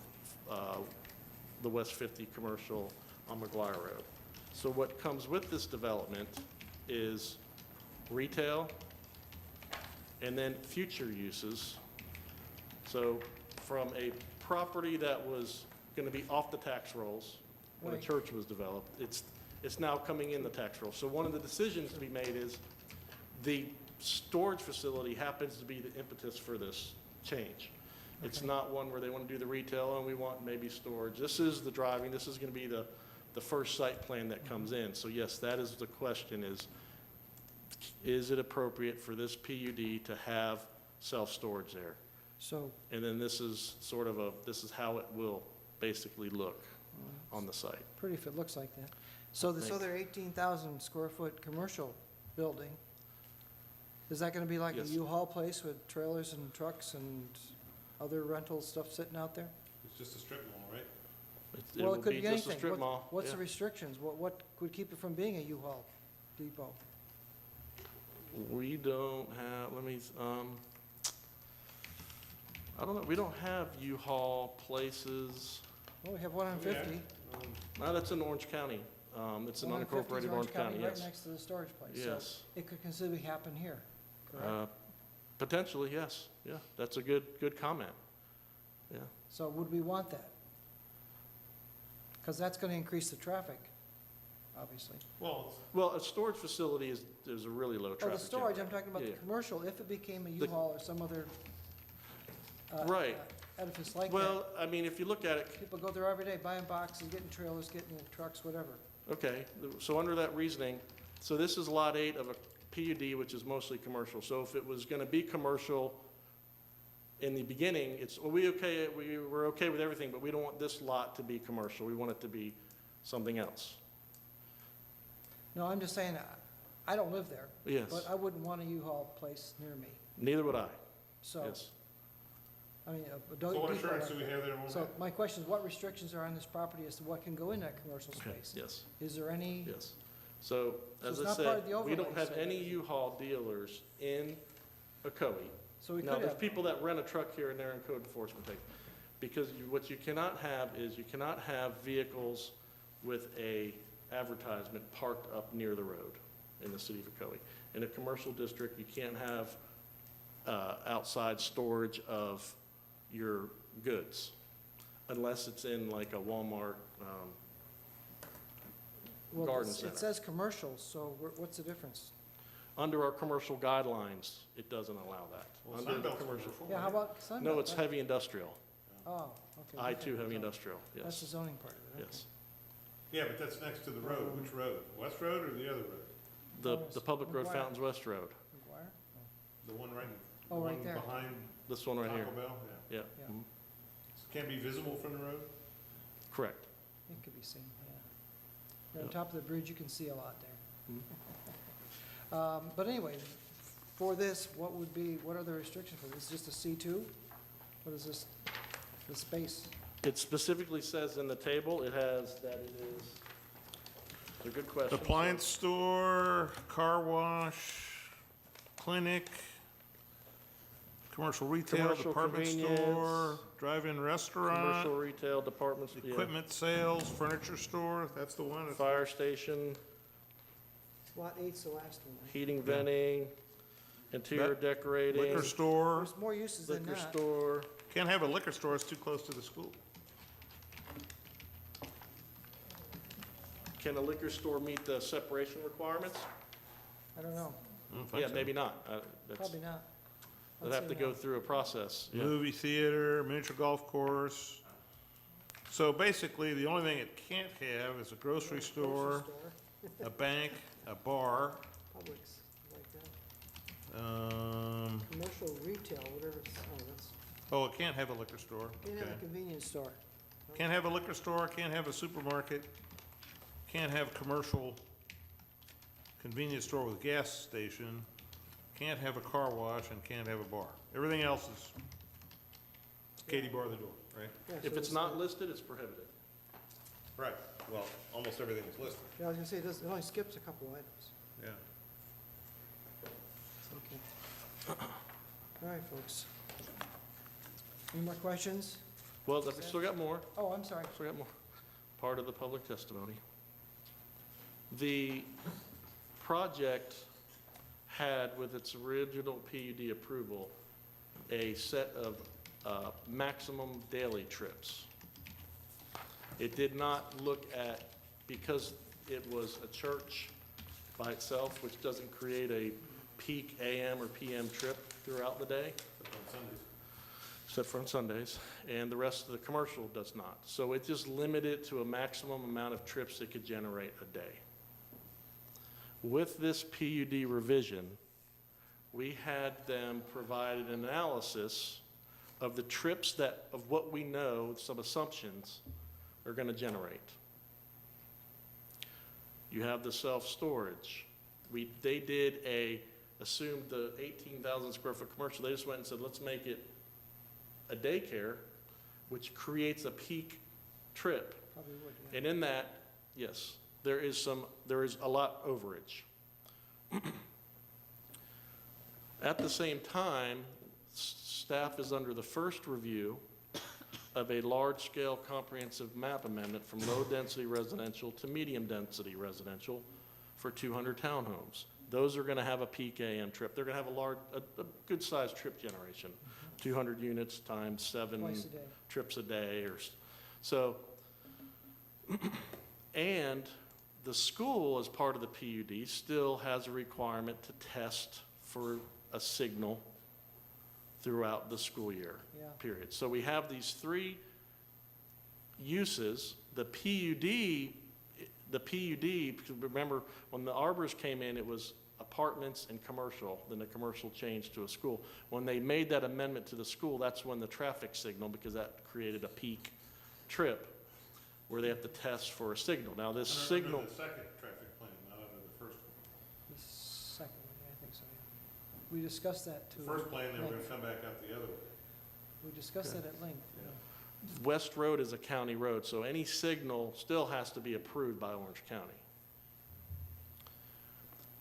the West 50 commercial on McGuire Road. So what comes with this development is retail and then future uses. So from a property that was going to be off the tax rolls when a Right. church was developed, it's now coming in the tax roll. So one of the decisions to be made is the storage facility happens to be the impetus for this change. It's Okay. not one where they want to do the retail and we want maybe storage. This is the driving, this is going to be the first site plan that comes in. So yes, that is the question is it appropriate for this PUD to have self-storage there? So, And then this is sort of this is how it will basically look on the site. pretty if it looks like that. So this think- other 18,000 square foot commercial building, is that gonna be like a Yes. U-Haul place with trailers and trucks and other rental stuff sitting out there? It's just a strip mall, right? Well, will it could be just a anything. strip mall. What's the yeah. restrictions? What would keep it from being a U-Haul depot? We don't have, I don't know, we don't have U-Haul places. Well, we have one on Yeah. 50. No, that's in Orange County. It's an One on 50 is unincorporated Orange County, Right yes. next to the storage place. So Yes. it could conceivably happen here, correct? Potentially, yes. Yeah, that's a good comment. Yeah. So would we want that? Because that's going to increase the traffic, obviously. Well, Well, a storage facility is a really low Oh, traffic. the storage, I'm generator. talking about the Yeah, yeah. commercial, if it became a U-Haul or some other Right. edifice like that. Well, I mean, if you look at it, People go there every day, buying boxes, getting trailers, getting trucks, whatever. okay, so under that reasoning, so this is Lot 8 of a PUD, which is mostly commercial. So if it was going to be commercial in the beginning, we're okay with everything, but we don't want this lot to be commercial. We want it to be something else. No, I'm just saying, I don't live there. Yes. But I wouldn't want a U-Haul place near me. Neither would I. So, Yes. I mean, so what depot assurance like do we that. have there? So my question is, what restrictions are on this property as to what can go in that commercial Okay, space? yes, Is there any? yes. So, So as it's I not part of said, the we don't overlay, have so any that- U-Haul dealers in Ocoee. So we Now, could there's have, people that rent a truck here and there in code enforcement thing. Because what you cannot have is you cannot have vehicles with a advertisement parked up near the road in the city of Ocoee. In a commercial district, you can't have outside storage of your goods unless it's in like a Walmart well, garden it center. says commercial, so what's the difference? Under our commercial guidelines, it doesn't allow that. Well, Under the Sunbelt's commercial. commercial. Yeah, how about Sunbelt? No, it's heavy industrial. Oh, okay. I-2 different. heavy Okay. industrial, That's the yes, zoning part of it, okay. yes. Yeah, but that's next to the road. Which road? West Road or the other road? The public road, McGuire. Fountains West Road, McGuire? The one right, Oh, the right one there. behind this one right here, Taco Bell? Yeah. yeah. Yeah. Mhm. Can't be visible from the road? Correct. It could be seen, yeah. On Yeah. top of the bridge, you can see a lot there. Mhm. But anyway, for this, what are the restrictions for this? Just a C2? What is this, the space? It specifically says in the table, it has that it is, it's a good question. Appliance store, car wash, clinic, commercial retail, Commercial department store, convenience, drive-in Commercial restaurant, retail, departments, yeah. equipment sales, furniture store, that's the one. Fire station, Lot 8's the last one. right? heating, venting, interior That- decorating, Liquor store, There's more uses than liquor that. store. can't have a liquor store, it's too close to the school. Can a liquor store meet the separation requirements? I don't know, I don't think Yeah, so. maybe not. That's, probably not. they'd I'd have to say go no. through a process. Yeah. Movie theater, miniature golf course. So basically, the only thing it can't have is a grocery store, a bank, a bar, Publix, like that. Commercial retail, whatever it's, it can't have a liquor store. can't have Okay. a convenience store. Can't have a liquor store, can't have a supermarket, can't have a commercial convenience store with gas station, can't have a car wash, and can't have a bar. Everything else is Katie bar the door, right? Yeah, If so it's not listed, it's prohibited. Right. Well, almost everything is listed. Yeah, I was gonna say, it only skips a couple items. Yeah. Okay. All right, folks. Any more questions? Well, I've still got more. Oh, I'm sorry. Still got more. Part of the public testimony. The project had, with its original PUD approval, a set of maximum daily trips. It did not look at, because it was a church by itself, which doesn't create a peak AM or PM trip throughout the day, except for on Sundays, and the rest of the commercial does not. So it just limited to a maximum amount of trips it could generate a day. With this PUD revision, we had them provide an analysis of the trips of what we know, some assumptions, are gonna generate. You have the self-storage. They assumed the 18,000 square foot commercial, they just went and said, let's make it a daycare, which creates a peak trip. Probably would, yeah. And in that, yes, there is a lot overage. At the same time, staff is under the first review of a large-scale comprehensive map amendment from low-density residential to medium-density residential for 200 townhomes. Those are gonna have a peak AM trip. They're gonna have a good-sized trip generation, 200 units times 7 Twice a day. trips a day, so And the school, as part of the PUD, still has a requirement to test for a signal throughout the school year, period. So we have these three uses. The PUD, because remember, when the arbors came in, it was apartments and commercial, then the commercial changed to a school. When they made that amendment to the school, that's when the traffic signal, because that created a peak trip where they have to test for a signal. Now this signal. Under the second traffic plan, not under the first one. The second one, yeah, I think so, yeah. We discussed that too. The first plan, they were gonna come back out the other way. We discussed that at length. Yeah. West Road is a county road, so any signal still has to be approved by Orange County.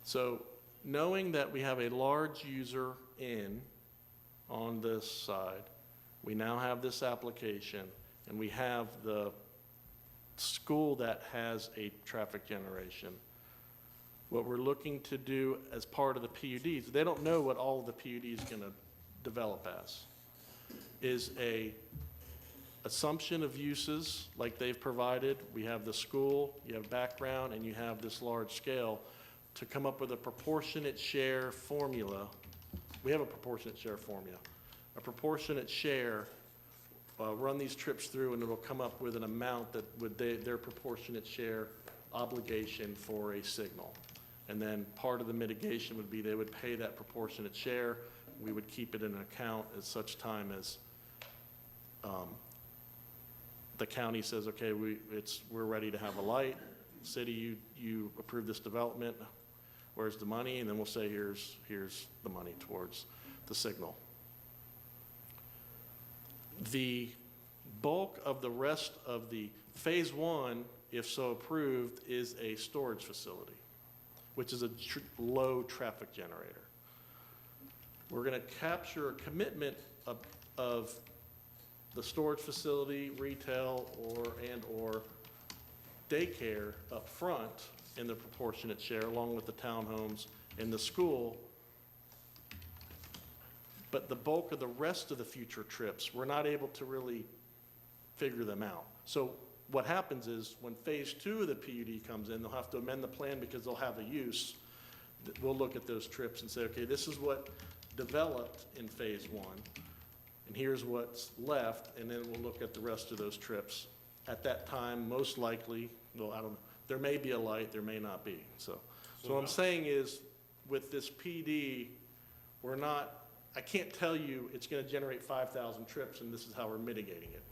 So knowing that we have a large user in on this side, we now have this application, and we have the school that has a traffic generation. What we're looking to do as part of the PUDs, they don't know what all of the PUD is going to develop as, is a assumption of uses like they've provided. We have the school, you have background, and you have this large scale to come up with a proportionate share formula. We have a proportionate share formula. A proportionate share, run these trips through, and it'll come up with an amount that would their proportionate share obligation for a signal. And then part of the mitigation would be they would pay that proportionate share. We would keep it in an account at such time as the county says, okay, we're ready to have a light. City, you approve this development. Where's the money? And then we'll say, here's the money towards the signal. The bulk of the rest of the phase one, if so approved, is a storage facility, which is a low traffic generator. We're going to capture a commitment of the storage facility, retail, or daycare up front in the proportionate share, along with the townhomes and the school. But the bulk of the rest of the future trips, we're not able to really figure them out. So what happens is when phase two of the PUD comes in, they'll have to amend the plan because they'll have a use. We'll look at those trips and say, okay, this is what developed in phase one, and here's what's left, and then we'll look at the rest of those trips. At that time, most likely, well, I don't know, there may be a light, there may not be. So what I'm saying is, with this PD, I can't tell you it's going to generate 5,000 trips and this is how we're mitigating it.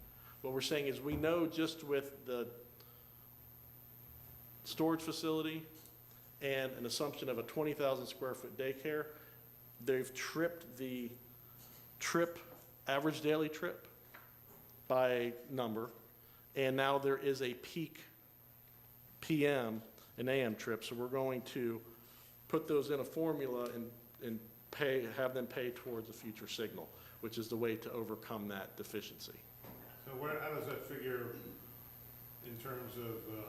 What we're saying is we know just with the storage facility and an assumption of a 20,000 square foot daycare, they've tripped the average daily trip by number, and now there is a peak PM and AM trip. So we're going to put those in a formula and have them pay towards a future signal, which is the way to overcome that deficiency. So how does that figure in terms of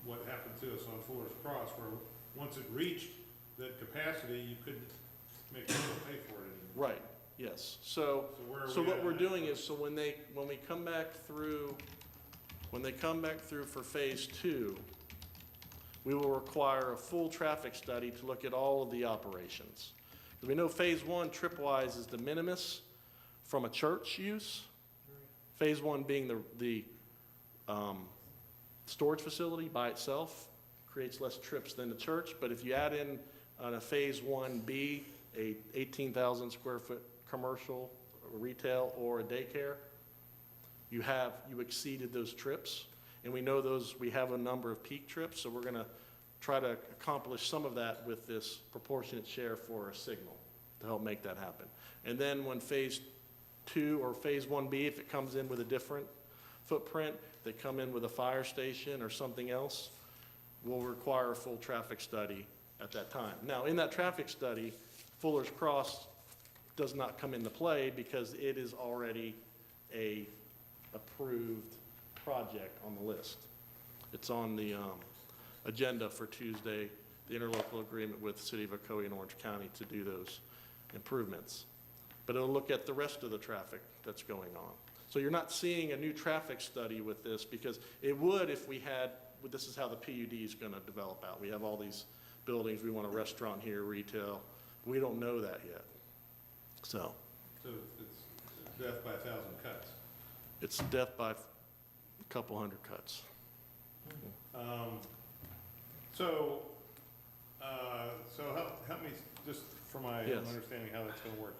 what happened to us on Fuller's Cross, where once it reached that capacity, you couldn't make people pay for it anymore? Right, yes. So what we're doing is, so when they come back through for phase two, we will require a full traffic study to look at all of the operations. Because we know phase one, trip-wise, is de minimis from a church use. Phase one being the storage facility by itself creates less trips than the church. But if you add in on a phase 1B, a 18,000 square foot commercial, retail, or a daycare, you exceeded those trips. And we know we have a number of peak trips, so we're going to try to accomplish some of that with this proportionate share for a signal to help make that happen. And then when phase two or phase 1B, if it comes in with a different footprint, they come in with a fire station or something else, we'll require a full traffic study at that time. Now, in that traffic study, Fuller's Cross does not come into play because it is already a approved project on the list. It's on the agenda for Tuesday, the interlocal agreement with the City of Ocoee and Orange County to do those improvements. But it'll look at the rest of the traffic that's going on. So you're not seeing a new traffic study with this, because it would if we had, this is how the PUD is gonna develop out. We have all these buildings, we want a restaurant here, retail. We don't know that yet. So So it's death by 1,000 cuts. it's death by a couple hundred cuts. Help me, just for my Yes. understanding how that's gonna work.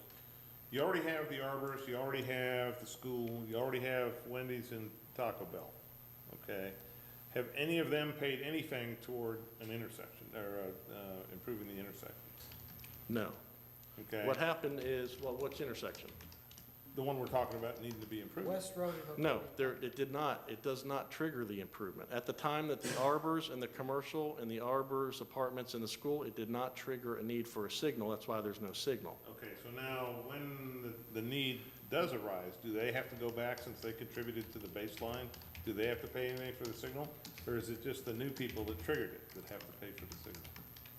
You already have the arborists, you already have the school, you already have Wendy's and Taco Bell, okay? Have any of them paid anything toward an intersection, or, improving the intersection, No. okay? What happened is, well, which intersection? The one we're talking about needing to be improved. West Road and No, Ocoee. it did not. It does not trigger the improvement. At the time that the arbors and the commercial and the arbors, apartments and the school, it did not trigger a need for a signal. That's why there's no signal. Okay, so now, when the need does arise, do they have to go back, since they contributed to the baseline? Do they have to pay anything for the signal? Or is it just the new people that triggered it that have to pay for the signal?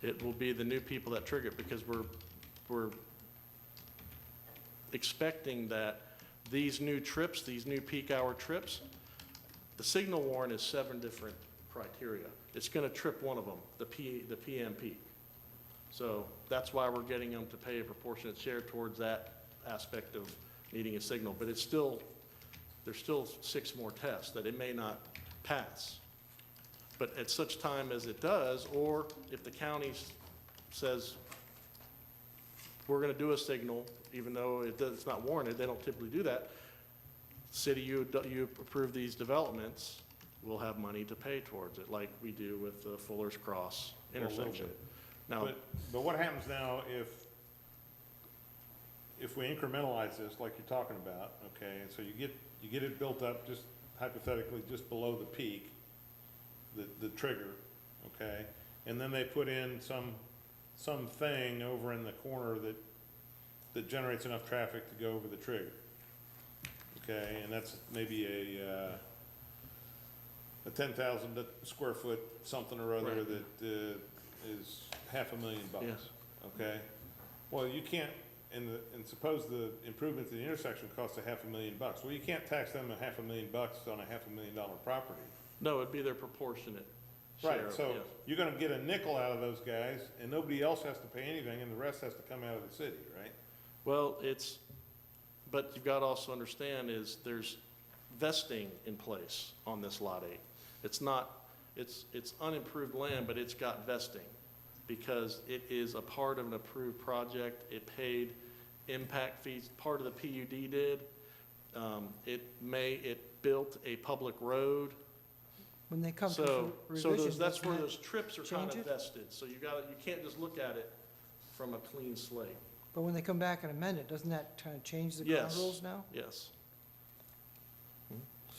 It will be the new people that trigger it, because we're expecting that these new trips, these new peak hour trips, the signal warrant is 7 different criteria. It's gonna trip one of them, the PM peak. So that's why we're getting them to pay a proportionate share towards that aspect of needing a signal. But it's still, there's still 6 more tests that it may not pass. But at such time as it does, or if the county says, we're gonna do a signal, even though it's not warranted, they don't typically do that. City, you approve these developments, we'll have money to pay towards it, like we do with the Fuller's Cross A little intersection. bit. Now, But what happens now if we incrementalize this like you're talking about, okay, and so you get it built up just hypothetically just below the peak, the trigger, okay, and then they put in something over in the corner that generates enough traffic to go over the trigger, okay, and that's maybe a 10,000 square foot something or other Right. that is $500,000, Yes. okay? Well, you can't, and suppose the improvement to the intersection costs $500,000. Well, you can't tax them $500,000 on a $500,000 property. no, it'd be their proportionate share. Right, so yes. you're gonna get a nickel out of those guys, and nobody else has to pay anything, and the rest has to come out of the city, right? Well, but you've got to also understand is there's vesting in place on this Lot 8. It's not, it's unimproved land, but it's got vesting because it is a part of an approved project. It paid impact fees, part of the PUD did. It built a public road. When they come So to revision, that's where doesn't those trips are kind change of it? vested. So you can't just look at it from a clean slate. but when they come back and amend it, doesn't that kind of change the ground Yes. rules now? Yes.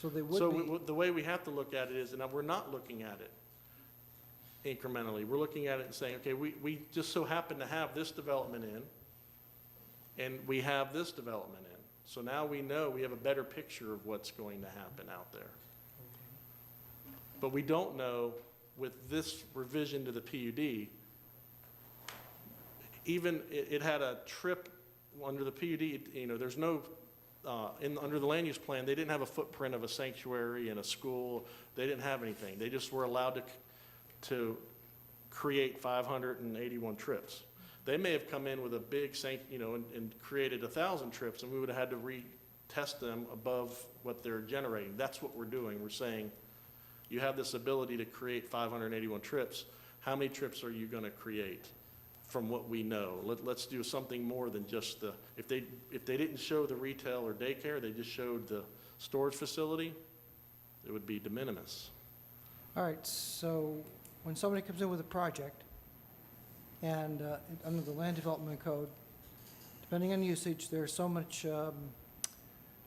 So they would So be, the way we have to look at it is, and we're not looking at it incrementally. We're looking at it and saying, okay, we just so happen to have this development in, and we have this development in. So now we know, we have a better picture of what's going to happen out there. But we don't know with this revision to the PUD, even it had a trip under the PUD, there's no, under the land use plan, they didn't have a footprint of a sanctuary and a school. They didn't have anything. They just were allowed to create 581 trips. They may have come in with a big, and created 1,000 trips, and we would have had to retest them above what they're generating. That's what we're doing. We're saying, you have this ability to create 581 trips. How many trips are you going to create from what we know? Let's do something more than just if they didn't show the retail or daycare, they just showed the storage facility, it would be de minimis. all right, so when somebody comes in with a project, and under the land development code, depending on usage, there's so much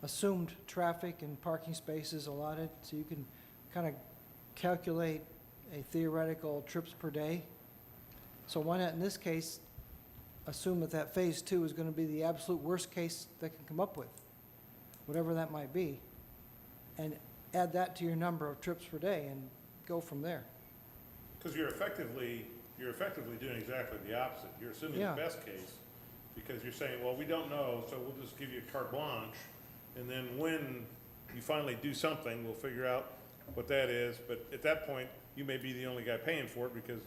assumed traffic and parking spaces allotted, so you can kind of calculate a theoretical trips per day. So why not, in this case, assume that phase 2 is going to be the absolute worst case they can come up with, whatever that might be, and add that to your number of trips per day and go from there. Because you're effectively doing exactly the opposite. You're assuming Yeah. the best case, because you're saying, well, we don't know, so we'll just give you carte blanche, and then when you finally do something, we'll figure out what that is, but at that point, you may be the only guy paying for it because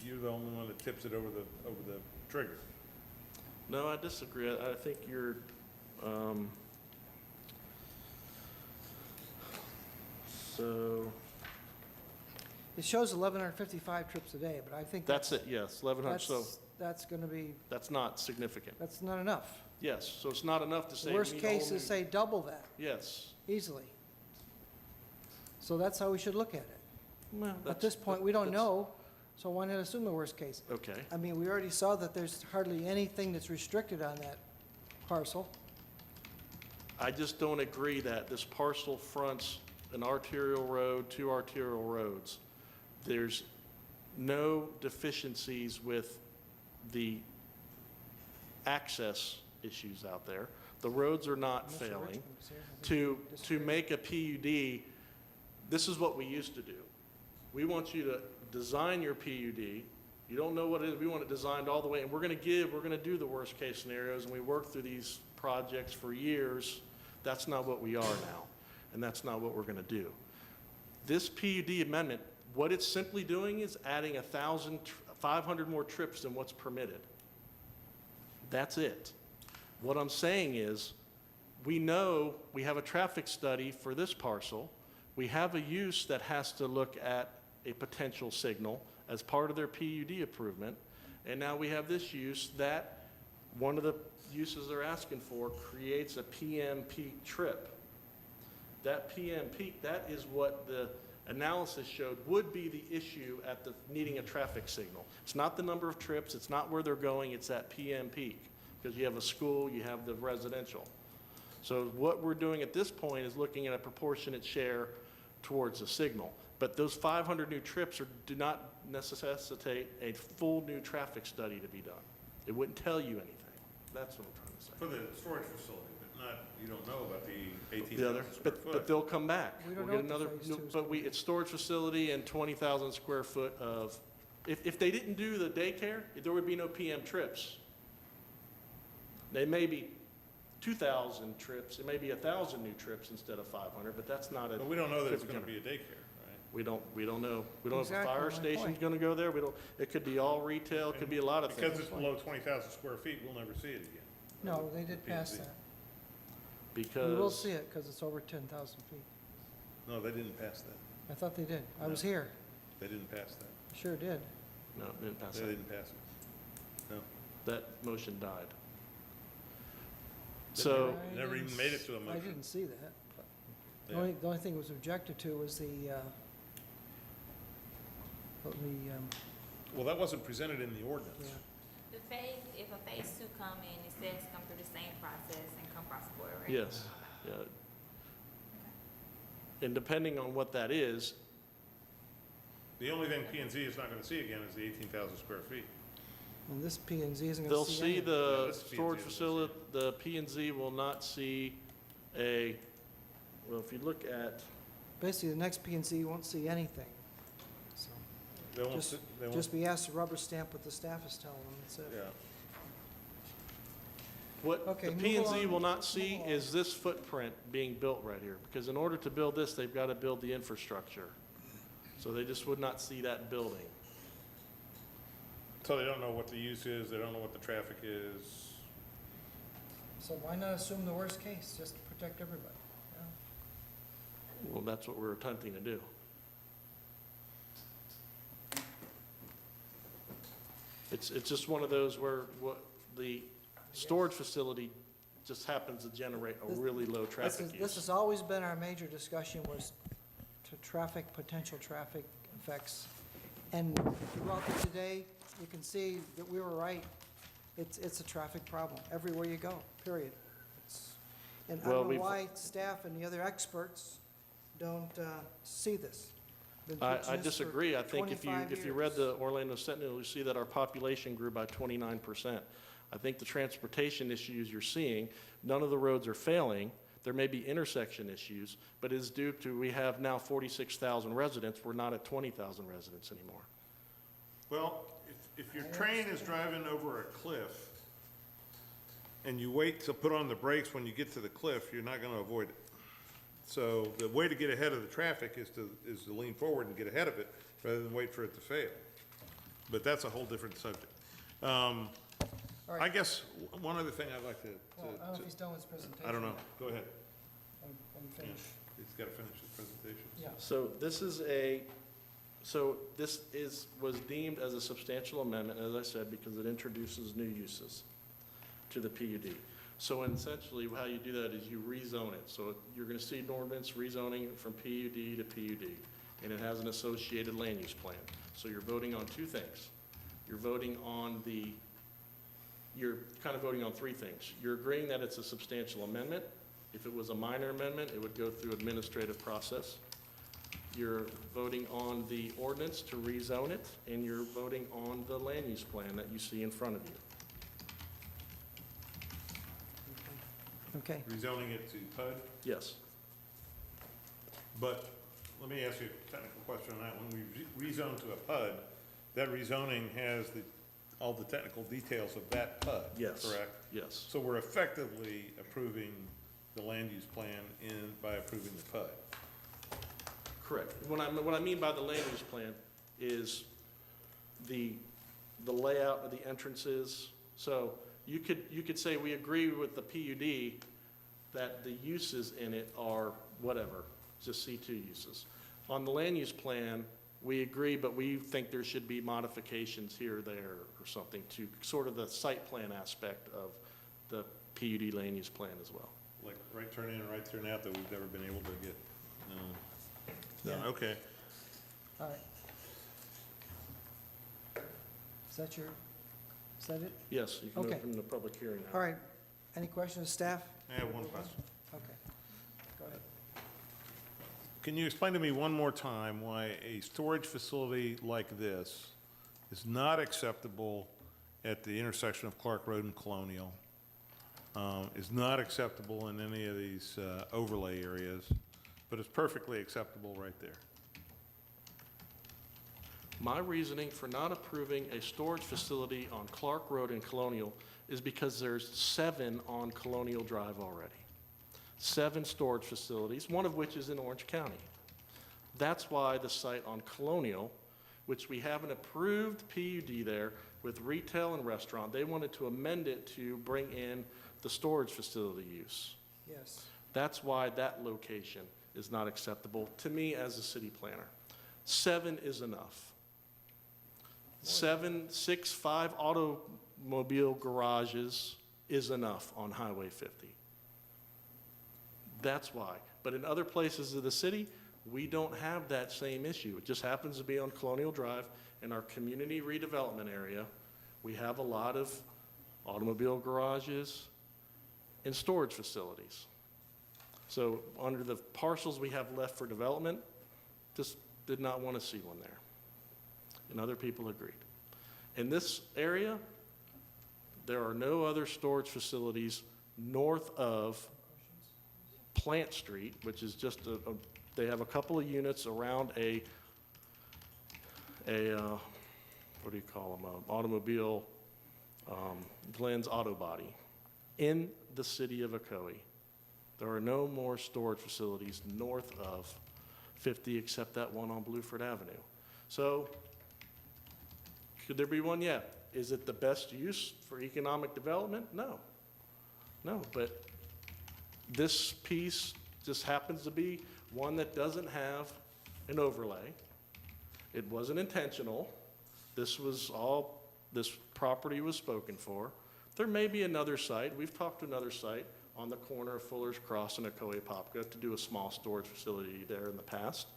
you're the only one that tips it over the trigger. No, I disagree. I think you're, so, It shows 1,155 trips a day, but I think that's it, yes, 1,100, so that's gonna be, that's not significant. that's not enough. Yes, so it's not enough to say. The we worst need a whole case new- is say double that, Yes. easily. So that's how we should look at it. Well, At that's- this point, we don't that's- know, so why not assume the worst case? Okay, I mean, we already saw that there's hardly anything that's restricted on that parcel. I just don't agree that this parcel fronts an arterial road, 2 arterial roads. There's no deficiencies with the access issues out there. The roads are not Mr. failing. Richmond was here. I think he To make a PUD, this is what we used to do. We want you to design your PUD. You don't know what it is, we want it designed all the way, and we're gonna do the worst-case scenarios, and we work through these projects for years. That's not what we are now, and that's not what we're gonna do. This PUD amendment, what it's simply doing is adding 500 more trips than what's permitted. That's it. What I'm saying is, we know we have a traffic study for this parcel. We have a use that has to look at a potential signal as part of their PUD improvement. And now we have this use that, one of the uses they're asking for, creates a PM peak trip. That PM peak, that is what the analysis showed would be the issue at the needing a traffic signal. It's not the number of trips, it's not where they're going, it's that PM peak. Because you have a school, you have the residential. So what we're doing at this point is looking at a proportionate share towards the signal. But those 500 new trips do not necessitate a full new traffic study to be done. It wouldn't tell you anything. That's what I'm trying to say. For the storage facility, but not, you don't know about the The 18,000 other, square but foot. they'll come back. We don't We'll get know what the another, phase two is but it's storage facility and 20,000 square foot of, if they didn't do the daycare, there would be no PM trips. They may be 2,000 trips, it may be 1,000 new trips instead of 500, but that's not a. But we don't know that it's trip gonna be a daycare, right? We don't know. We don't know if a Exactly fire my station's point. gonna go there. We don't, it could be all retail, it could be a lot of Because things. it's below 20,000 square feet, we'll never see it again. No, they did pass PNC. that. We will Because, see it, because it's over 10,000 feet. No, they didn't pass that. I thought they did. I was No. here. They didn't pass that. Sure did. no, it didn't pass They that. didn't pass it. No. That motion died. They So, never even made it to a I motion. didn't see that. but The Yeah. only thing that was objected to was Well, that wasn't presented in the ordinance. yeah. The phase, if a phase 2 come in, it says come through the same process and come across the board, right? yes, yeah. And depending on what that is, The only thing P and Z is not gonna see again is the 18,000 square feet. And this P and Z isn't they'll going to see see anything. Yeah, the this is P&Z storage will see facility, the P and Z will not see a, well, if you look at, Basically, the next P and Z won't see anything. So They won't, Just- see- they won't, just be asked to rubber stamp what the staff is telling them, that's it. yeah. what Okay, the move P and Z along. will not Move see along. is this footprint being built right here. Because in order to build this, they've got to build the infrastructure. So they just would not see that building. So they don't know what the use is, they don't know what the traffic is. So why not assume the worst case, just to protect everybody? Yeah. Well, that's what we're attempting to do. It's just one of those where the storage facility just happens to generate a really low traffic This use. has always been our major discussion, was to potential traffic effects. And throughout the today, you can see that we were right. It's a traffic problem everywhere you go, period. And I Well, don't know we've- why staff and the other experts don't see this. Been I preaching this for disagree. I think if 25 you read years. the Orlando Sentinel, you see that our population grew by 29%. I think the transportation issues you're seeing, none of the roads are failing. There may be intersection issues, but it's due to, we have now 46,000 residents. We're not at 20,000 residents anymore. Well, if your train is driving over a cliff and you wait to put on the brakes when you get to the cliff, you're not gonna avoid it. So the way to get ahead of the traffic is to lean forward and get ahead of it, rather than wait for it to fail. But that's a whole different subject. All I right, guess one other thing I'd like to, well, I don't know if he's done with his presentation. I don't know, go ahead. Let me finish. He's got to finish his presentation. Yeah, So this was deemed as a substantial amendment, as I said, because it introduces new uses to the PUD. So essentially, how you do that is you rezone it. So you're gonna see an ordinance rezoning from PUD to PUD, and it has an associated land use plan. So you're voting on two things. You're kind of voting on three things. You're agreeing that it's a substantial amendment. If it was a minor amendment, it would go through administrative process. You're voting on the ordinance to rezone it, and you're voting on the land use plan that you see in front of you. okay. Rezoning it to PUD, Yes. but let me ask you a technical question on that. When we rezone to a PUD, that rezoning has all the technical details of that PUD, Yes. correct? Yes. So we're effectively approving the land use plan by approving the PUD. Correct. What I mean by the land use plan is the layout of the entrances. So you could say we agree with the PUD that the uses in it are whatever, just C2 uses. On the land use plan, we agree, but we think there should be modifications here or there or something to sort of the site plan aspect of the PUD land use plan as well. Like right turn in and right turn out that we've never been able to get. Yeah. Okay. All right. Is that it? Yes, you can Okay. open the public hearing now. All right. Any questions, staff? I have one question. Okay. Go ahead. Can you explain to me one more time why a storage facility like this is not acceptable at the intersection of Clark Road and Colonial, is not acceptable in any of these overlay areas, but it's perfectly acceptable right there? My reasoning for not approving a storage facility on Clark Road and Colonial is because there's 7 on Colonial Drive already. 7 storage facilities, one of which is in Orange County. That's why the site on Colonial, which we have an approved PUD there with retail and restaurant, they wanted to amend it to bring in the storage facility use. Yes. That's why that location is not acceptable to me as a city planner. 7 is enough. 7, 6, 5 automobile garages is enough on Highway 50. That's why. But in other places of the city, we don't have that same issue. It just happens to be on Colonial Drive in our community redevelopment area. We have a lot of automobile garages and storage facilities. So under the parcels we have left for development, just did not want to see one there. And other people agreed. In this area, there are no other storage facilities north of Plant Street, which is just they have a couple of units around a what do you call them, automobile, Glenn's Auto Body, in the city of Ocoee. There are no more storage facilities north of 50 except that one on Blueford Avenue. So, could there be one? Yeah. Is it the best use for economic development? No. No, but this piece just happens to be one that doesn't have an overlay. It wasn't intentional. This property was spoken for. There may be another site. We've talked to another site on the corner of Fuller's Cross and Ocoee Popka to do a small storage facility there in the past.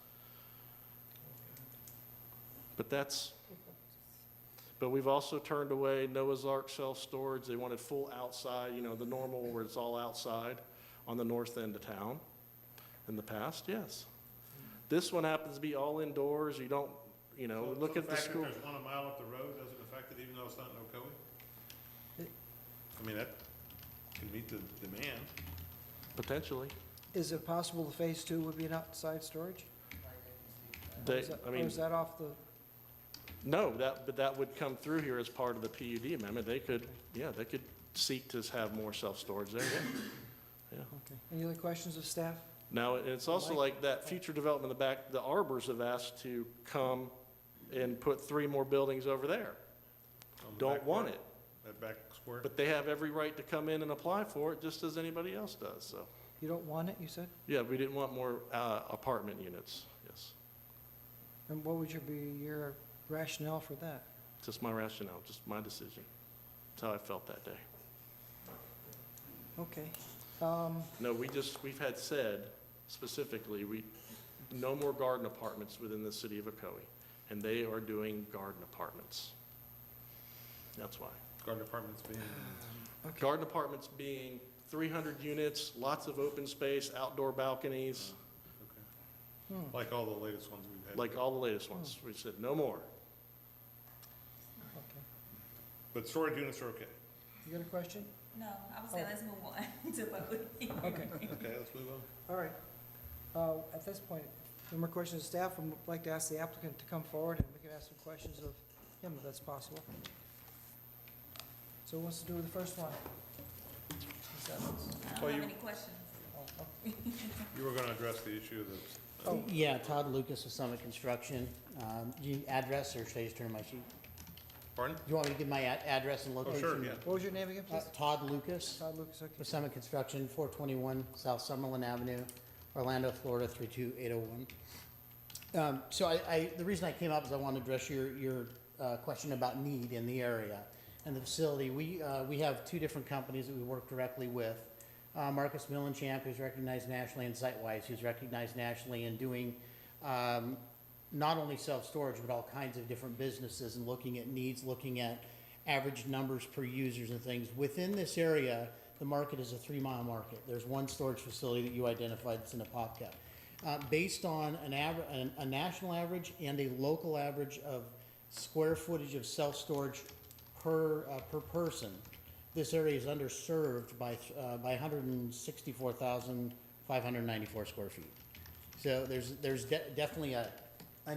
But we've also turned away Noah's Ark self-storage. They wanted full outside, the normal where it's all outside on the north end of town in the past, yes. This one happens to be all indoors. You don't, look at the school. So the fact that there's one a mile up the road doesn't affect it even though it's not in Ocoee? I mean, that can meet the demand. Potentially. Is it possible the phase 2 would be an outside storage? Or is that off the, No, but that would come through here as part of the PUD amendment. They could seek to have more self-storage there, yeah. okay. Any other questions of staff? Now, and it's also like that future development in the back, the Arbors have asked to come and put 3 more buildings over there. On the Don't back want part, it, That back square? but they have every right to come in and apply for it, just as anybody else does, so. You don't want it, you said? Yeah, we didn't want more apartment units, yes. And what would be your rationale for that? Just my rationale, just my decision. That's how I felt that day. Okay. No, we've had said specifically, no more garden apartments within the city of Ocoee, and they are doing garden apartments. That's why. Garden apartments being, Okay. Garden apartments being 300 units, lots of open space, outdoor balconies, okay. Like all the latest ones we've had. like all the latest ones. We said no more. Okay. But storage units are okay. You got a question? No, I was saying let's move on to public hearing. Okay. Okay, let's move on. All right. At this point, no more questions of staff. I'd like to ask the applicant to come forward and we can ask some questions of him if that's possible. So who wants to do the first one? Ms. Evans? I Well, don't have you- any questions. Oh, You were gonna address the issue of the, Oh. Yeah, Todd Lucas with Summit Construction. Do you address or should I just turn my sheet? pardon? Do you want me to give my address and Oh, location? sure, yeah. What was your name again, please? Todd Lucas Todd Lucas, okay. with Summit Construction, 421 South Summerlin Avenue, Orlando, Florida, 32801. So the reason I came up is I want to address your question about need in the area and the facility. We have 2 different companies that we work directly with. Marcus Millenchamp, who's recognized nationally, and Sitewise, who's recognized nationally in doing not only self-storage, but all kinds of different businesses and looking at needs, looking at average numbers per users and things. Within this area, the market is a 3-mile market. There's one storage facility that you identified that's in Apopka. Based on a national average and a local average of square footage of self-storage per person, this area is underserved by 164,594 square feet. So there's definitely a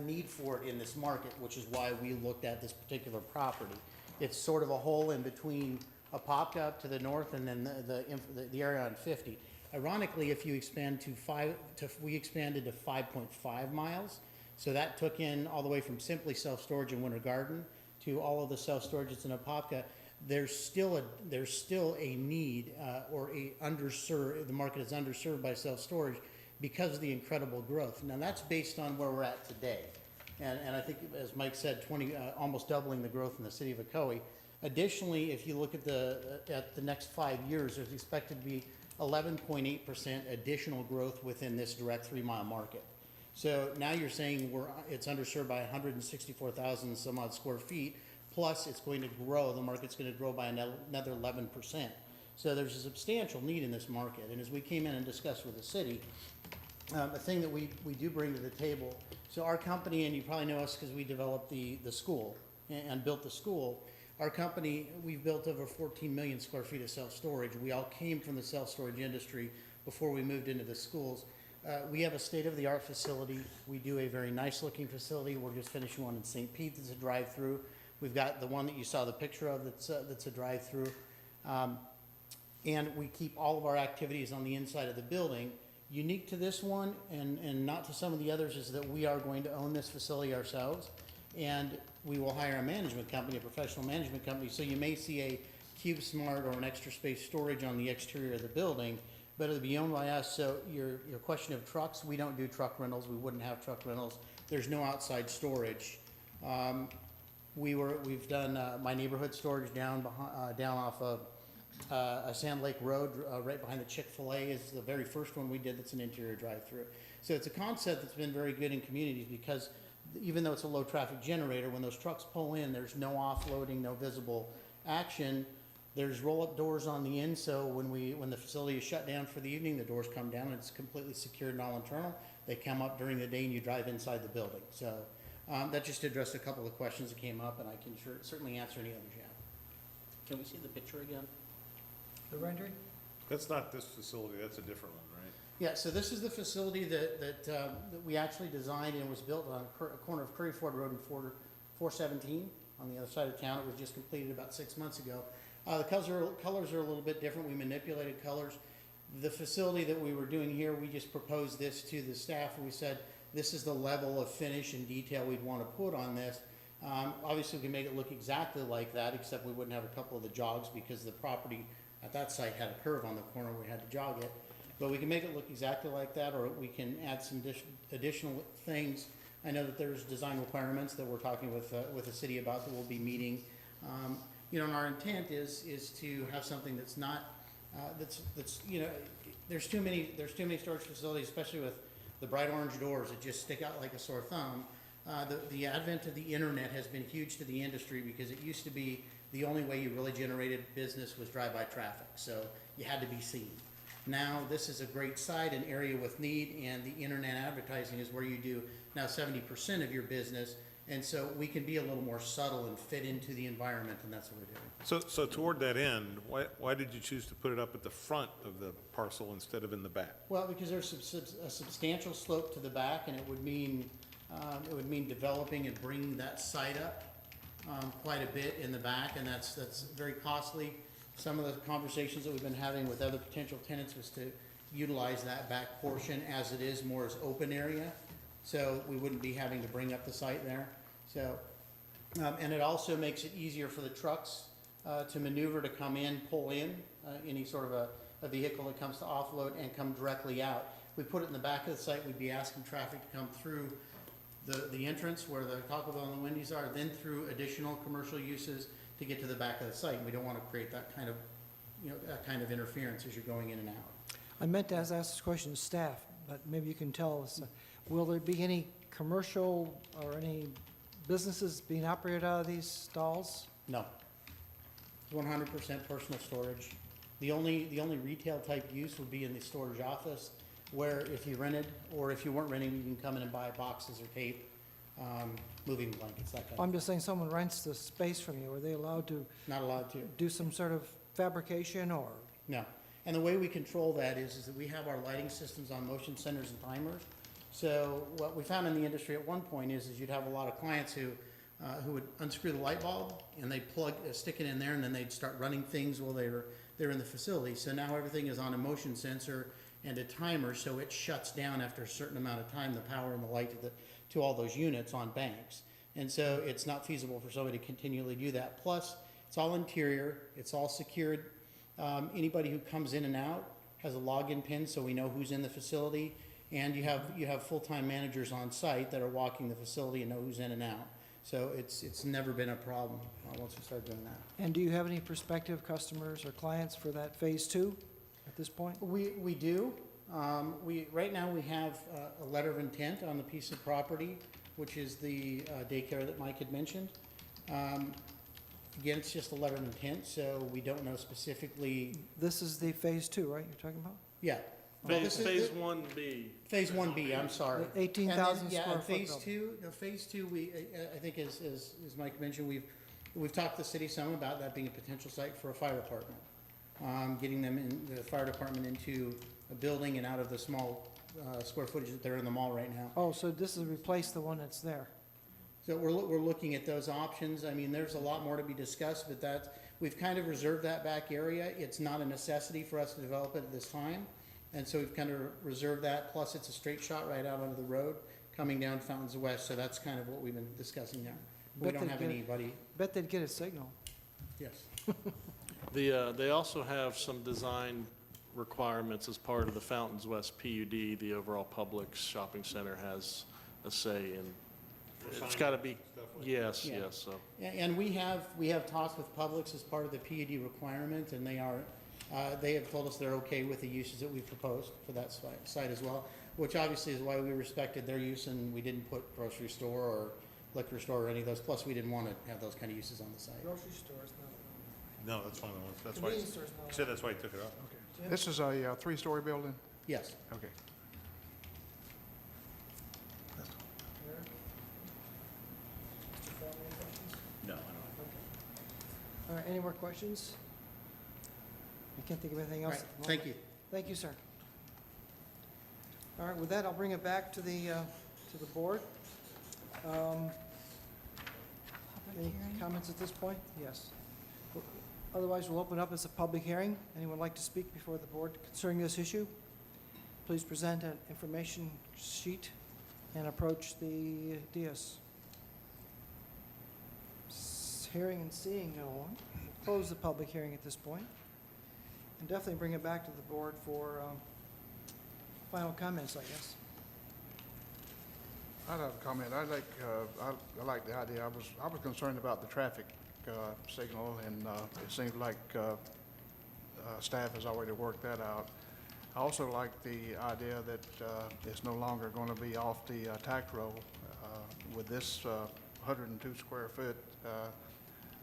need for it in this market, which is why we looked at this particular property. It's sort of a hole in between Apopka up to the north and then the area on 50. Ironically, if you expand we expanded to 5.5 miles. So that took in all the way from simply self-storage in Winter Garden to all of the self-storage that's in Apopka. There's still a need or a underserved. The market is underserved by self-storage because of the incredible growth. Now that's based on where we're at today, and I think, as Mike said, almost doubling the growth in the city of Ocoee. Additionally, if you look at the next 5 years, there's expected to be 11.8% additional growth within this direct 3-mile market. So now you're saying it's underserved by 164,000 some odd square feet. Plus, it's going to grow. The market's going to grow by another 11%. So there's a substantial need in this market. And as we came in and discussed with the city, a thing that we do bring to the table. So our company, and you probably know us because we developed the school and built the school. Our company, we've built over 14 million square feet of self-storage. We all came from the self-storage industry before we moved into the schools. We have a state-of-the-art facility. We do a very nice-looking facility. We're just finishing one in St. Pete that's a drive-through. We've got the one that you saw the picture of that's a drive-through. And we keep all of our activities on the inside of the building. Unique to this one and not to some of the others is that we are going to own this facility ourselves. And we will hire a management company, a professional management company. So you may see a Cube Smart or an Extra Space storage on the exterior of the building, but it'll be owned by us. So your question of trucks, we don't do truck rentals. We wouldn't have truck rentals. There's no outside storage. We've done my neighborhood storage down off of Sand Lake Road, right behind the Chick-fil-A is the very first one we did that's an interior drive-through. So it's a concept that's been very good in communities because even though it's a low traffic generator, when those trucks pull in, there's no offloading, no visible action. There's roll-up doors on the end, so when the facility is shut down for the evening, the doors come down and it's completely secured and all internal. They come up during the day and you drive inside the building. So that just addressed a couple of questions that came up, and I can certainly answer any others you have. Can we see the picture again? The rendering? That's not this facility, that's a different one, right? Yeah, so this is the facility that we actually designed and was built on a corner of Curry Ford Road and 417 on the other side of town. It was just completed about 6 months ago. The colors are a little bit different. We manipulated colors. The facility that we were doing here, we just proposed this to the staff, and we said, this is the level of finish and detail we'd want to put on this. Obviously, we can make it look exactly like that, except we wouldn't have a couple of the jogs because the property at that site had a curve on the corner where we had to jog it. But we can make it look exactly like that, or we can add some additional things. I know that there's design requirements that we're talking with the city about that we'll be meeting. And our intent is to have something that's not, that's, there's too many storage facilities, especially with the bright orange doors that just stick out like a sore thumb. The advent of the internet has been huge to the industry because it used to be the only way you really generated business was drive-by traffic, so you had to be seen. Now, this is a great site, an area with need, and the internet advertising is where you do now 70% of your business, and so we can be a little more subtle and fit into the environment, and that's what we're doing. So toward that end, why did you choose to put it up at the front of the parcel instead of in the back? Well, because there's a substantial slope to the back, and it would mean developing and bringing that site up quite a bit in the back, and that's very costly. Some of the conversations that we've been having with other potential tenants was to utilize that back portion as it is more as open area, so we wouldn't be having to bring up the site there. So, and it also makes it easier for the trucks to maneuver, to come in, pull in any sort of a vehicle that comes to offload and come directly out. We put it in the back of the site, we'd be asking traffic to come through the entrance where the Taco Bell and the Wendy's are, then through additional commercial uses to get to the back of the site. We don't want to create that kind of interference as you're going in and out. I meant to ask this question to staff, but maybe you can tell us, will there be any commercial or any businesses being operated out of these stalls? No. 100% personal storage. The only retail type use would be in the storage office, where if you rented, or if you weren't renting, you can come in and buy boxes or tape, moving blankets, that kind of I'm just saying, someone rents the space from you, are they allowed to Not allowed to. do some sort of fabrication or? No. And the way we control that is that we have our lighting systems on motion sensors and timers. So what we found in the industry at one point is you'd have a lot of clients who would unscrew the light bulb and they'd stick it in there, and then they'd start running things while they're in the facility. So now everything is on a motion sensor and a timer, so it shuts down after a certain amount of time, the power and the light to all those units on banks. And so it's not feasible for somebody to continually do that. Plus, it's all interior, it's all secured. Anybody who comes in and out has a login pin, so we know who's in the facility. And you have full-time managers on site that are walking the facility and know who's in and out. So it's never been a problem once we start doing that. And do you have any prospective customers or clients for that phase 2 at this point? We do. Right now we have a letter of intent on the piece of property, which is the daycare that Mike had mentioned. Again, it's just a letter of intent, so we don't know specifically. This is the phase 2, right, you're talking about? Yeah. Well, this is Phase 1B. Phase 1B, I'm sorry. The 18,000 square foot Phase building. phase two, I think as Mike mentioned, we've talked to the city some about that being a potential site for a fire department. Getting the fire department into a building and out of the small square footage that they're in the mall right now. Oh, so this is replace the one that's there? So we're looking at those options. I mean, there's a lot more to be discussed, but we've kind of reserved that back area. It's not a necessity for us to develop it at this time. And so we've kind of reserved that, plus it's a straight shot right out onto the road coming down Fountains West, so that's kind of what we've been discussing there. We don't have anybody, Bet they'd get a signal. yes. They also have some design requirements as part of the Fountains West PUD. The overall public shopping center has a say in, it's got to be, yes, Yeah. yes, so. And we have talked with Publix as part of the PUD requirement, and they have told us they're okay with the uses that we've proposed for that site as well, which obviously is why we respected their use and we didn't put grocery store or liquor store or any of those. Plus, we didn't want to have those kind of uses on the site. Grocery stores, No, that's one of the ones, that's why, Convenience stores, no. he said that's why he took it off. This is a 3-story building? Yes. Okay. No, I don't. All right, any more questions? I can't think of anything All else. right, at the thank moment. you. Thank you, sir. All right, with that, I'll bring it back to the board. Any comments at this point? Yes. Otherwise, we'll open up as a public hearing. Anyone like to speak before the board concerning this issue? Please present an information sheet and approach the dais. Hearing and seeing no one, we'll close the public hearing at this point, and definitely bring it back to the board for final comments, I guess. I'd have a comment. I like the idea. I was concerned about the traffic signal, and it seems like staff has already worked that out. I also like the idea that it's no longer going to be off the tax roll. With this 102 square foot,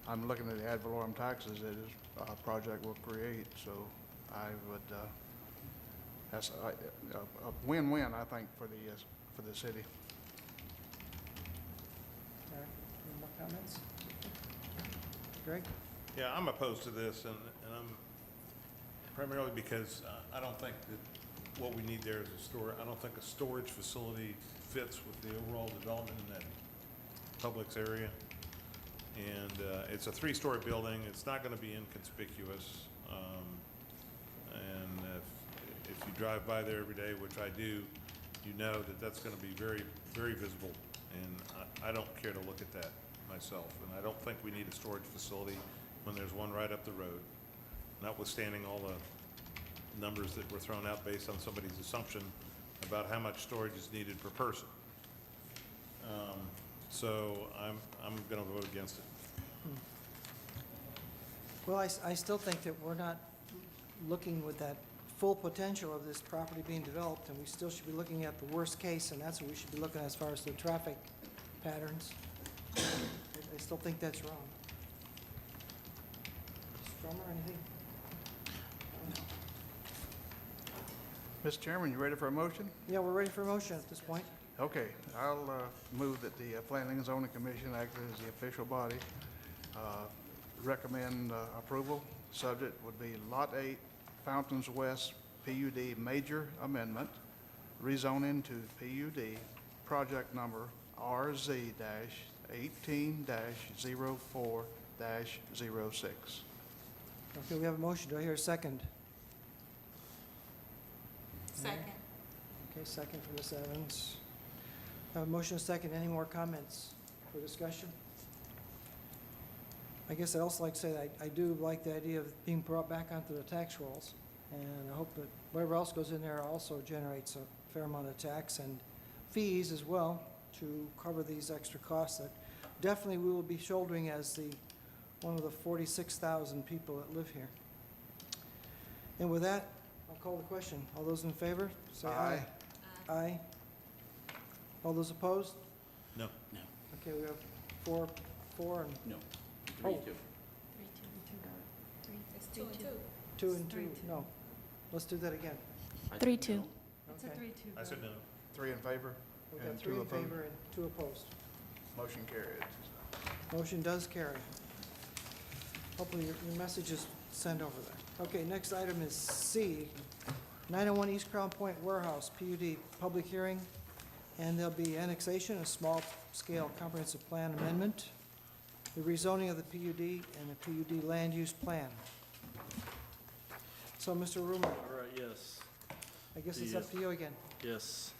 I'm looking at the ad valorem taxes that this project will create, so I would, that's a win-win, I think, for the city. All right, any more comments? Greg? Yeah, I'm opposed to this, and I'm primarily because I don't think that what we need there is I don't think a storage facility fits with the overall development in that Publix area. And it's a 3-story building. It's not going to be inconspicuous. And if you drive by there every day, which I do, you know that that's going to be very, very visible. And I don't care to look at that myself. And I don't think we need a storage facility when there's one right up the road, notwithstanding all the numbers that were thrown out based on somebody's assumption about how much storage is needed per person. So I'm going to vote against it. Well, I still think that we're not looking with that full potential of this property being developed, and we still should be looking at the worst case, and that's what we should be looking at as far as the traffic patterns. I still think that's wrong. Strummer, anything? Mr. Chairman, you ready for a motion? Yeah, we're ready for a motion at this point. Okay, I'll move that the Planning and Zoning Commission act as the official body. Recommend approval. Subject would be Lot 8, Fountains West PUD Major Amendment, rezoning to PUD, project number RZ-18-04-06. Okay, we have a motion. Do I hear a second? Second. Okay, second from Ms. Evans. I have a motion and a second. Any more comments for discussion? I guess I'd also like to say that I do like the idea of being brought back onto the tax rolls. And I hope that whatever else goes in there also generates a fair amount of tax and fees as well to cover these extra costs that definitely we will be shouldering as one of the 46,000 people that live here. And with that, I'll call the question. All those in favor, say aye. Aye. All those opposed? No. No. Okay, we have four, and No. Oh. 3-2. 3-2. It's 2-2. 2 and 2. No. Let's do that again. 3-2. It's a Okay. 3-2 I said no. 3 in favor We've got and 3 2 in opposed. favor and 2 opposed. Motion carried. Motion does carry. Hopefully your message is sent over there. Okay, next item is C, 901 East Crown Point Warehouse, PUD, public hearing, and there'll be annexation, a small-scale comprehensive plan amendment, the rezoning of the PUD, and the PUD land use plan. So, Mr. Rumer, All right, yes, I guess it's up to you again. yes.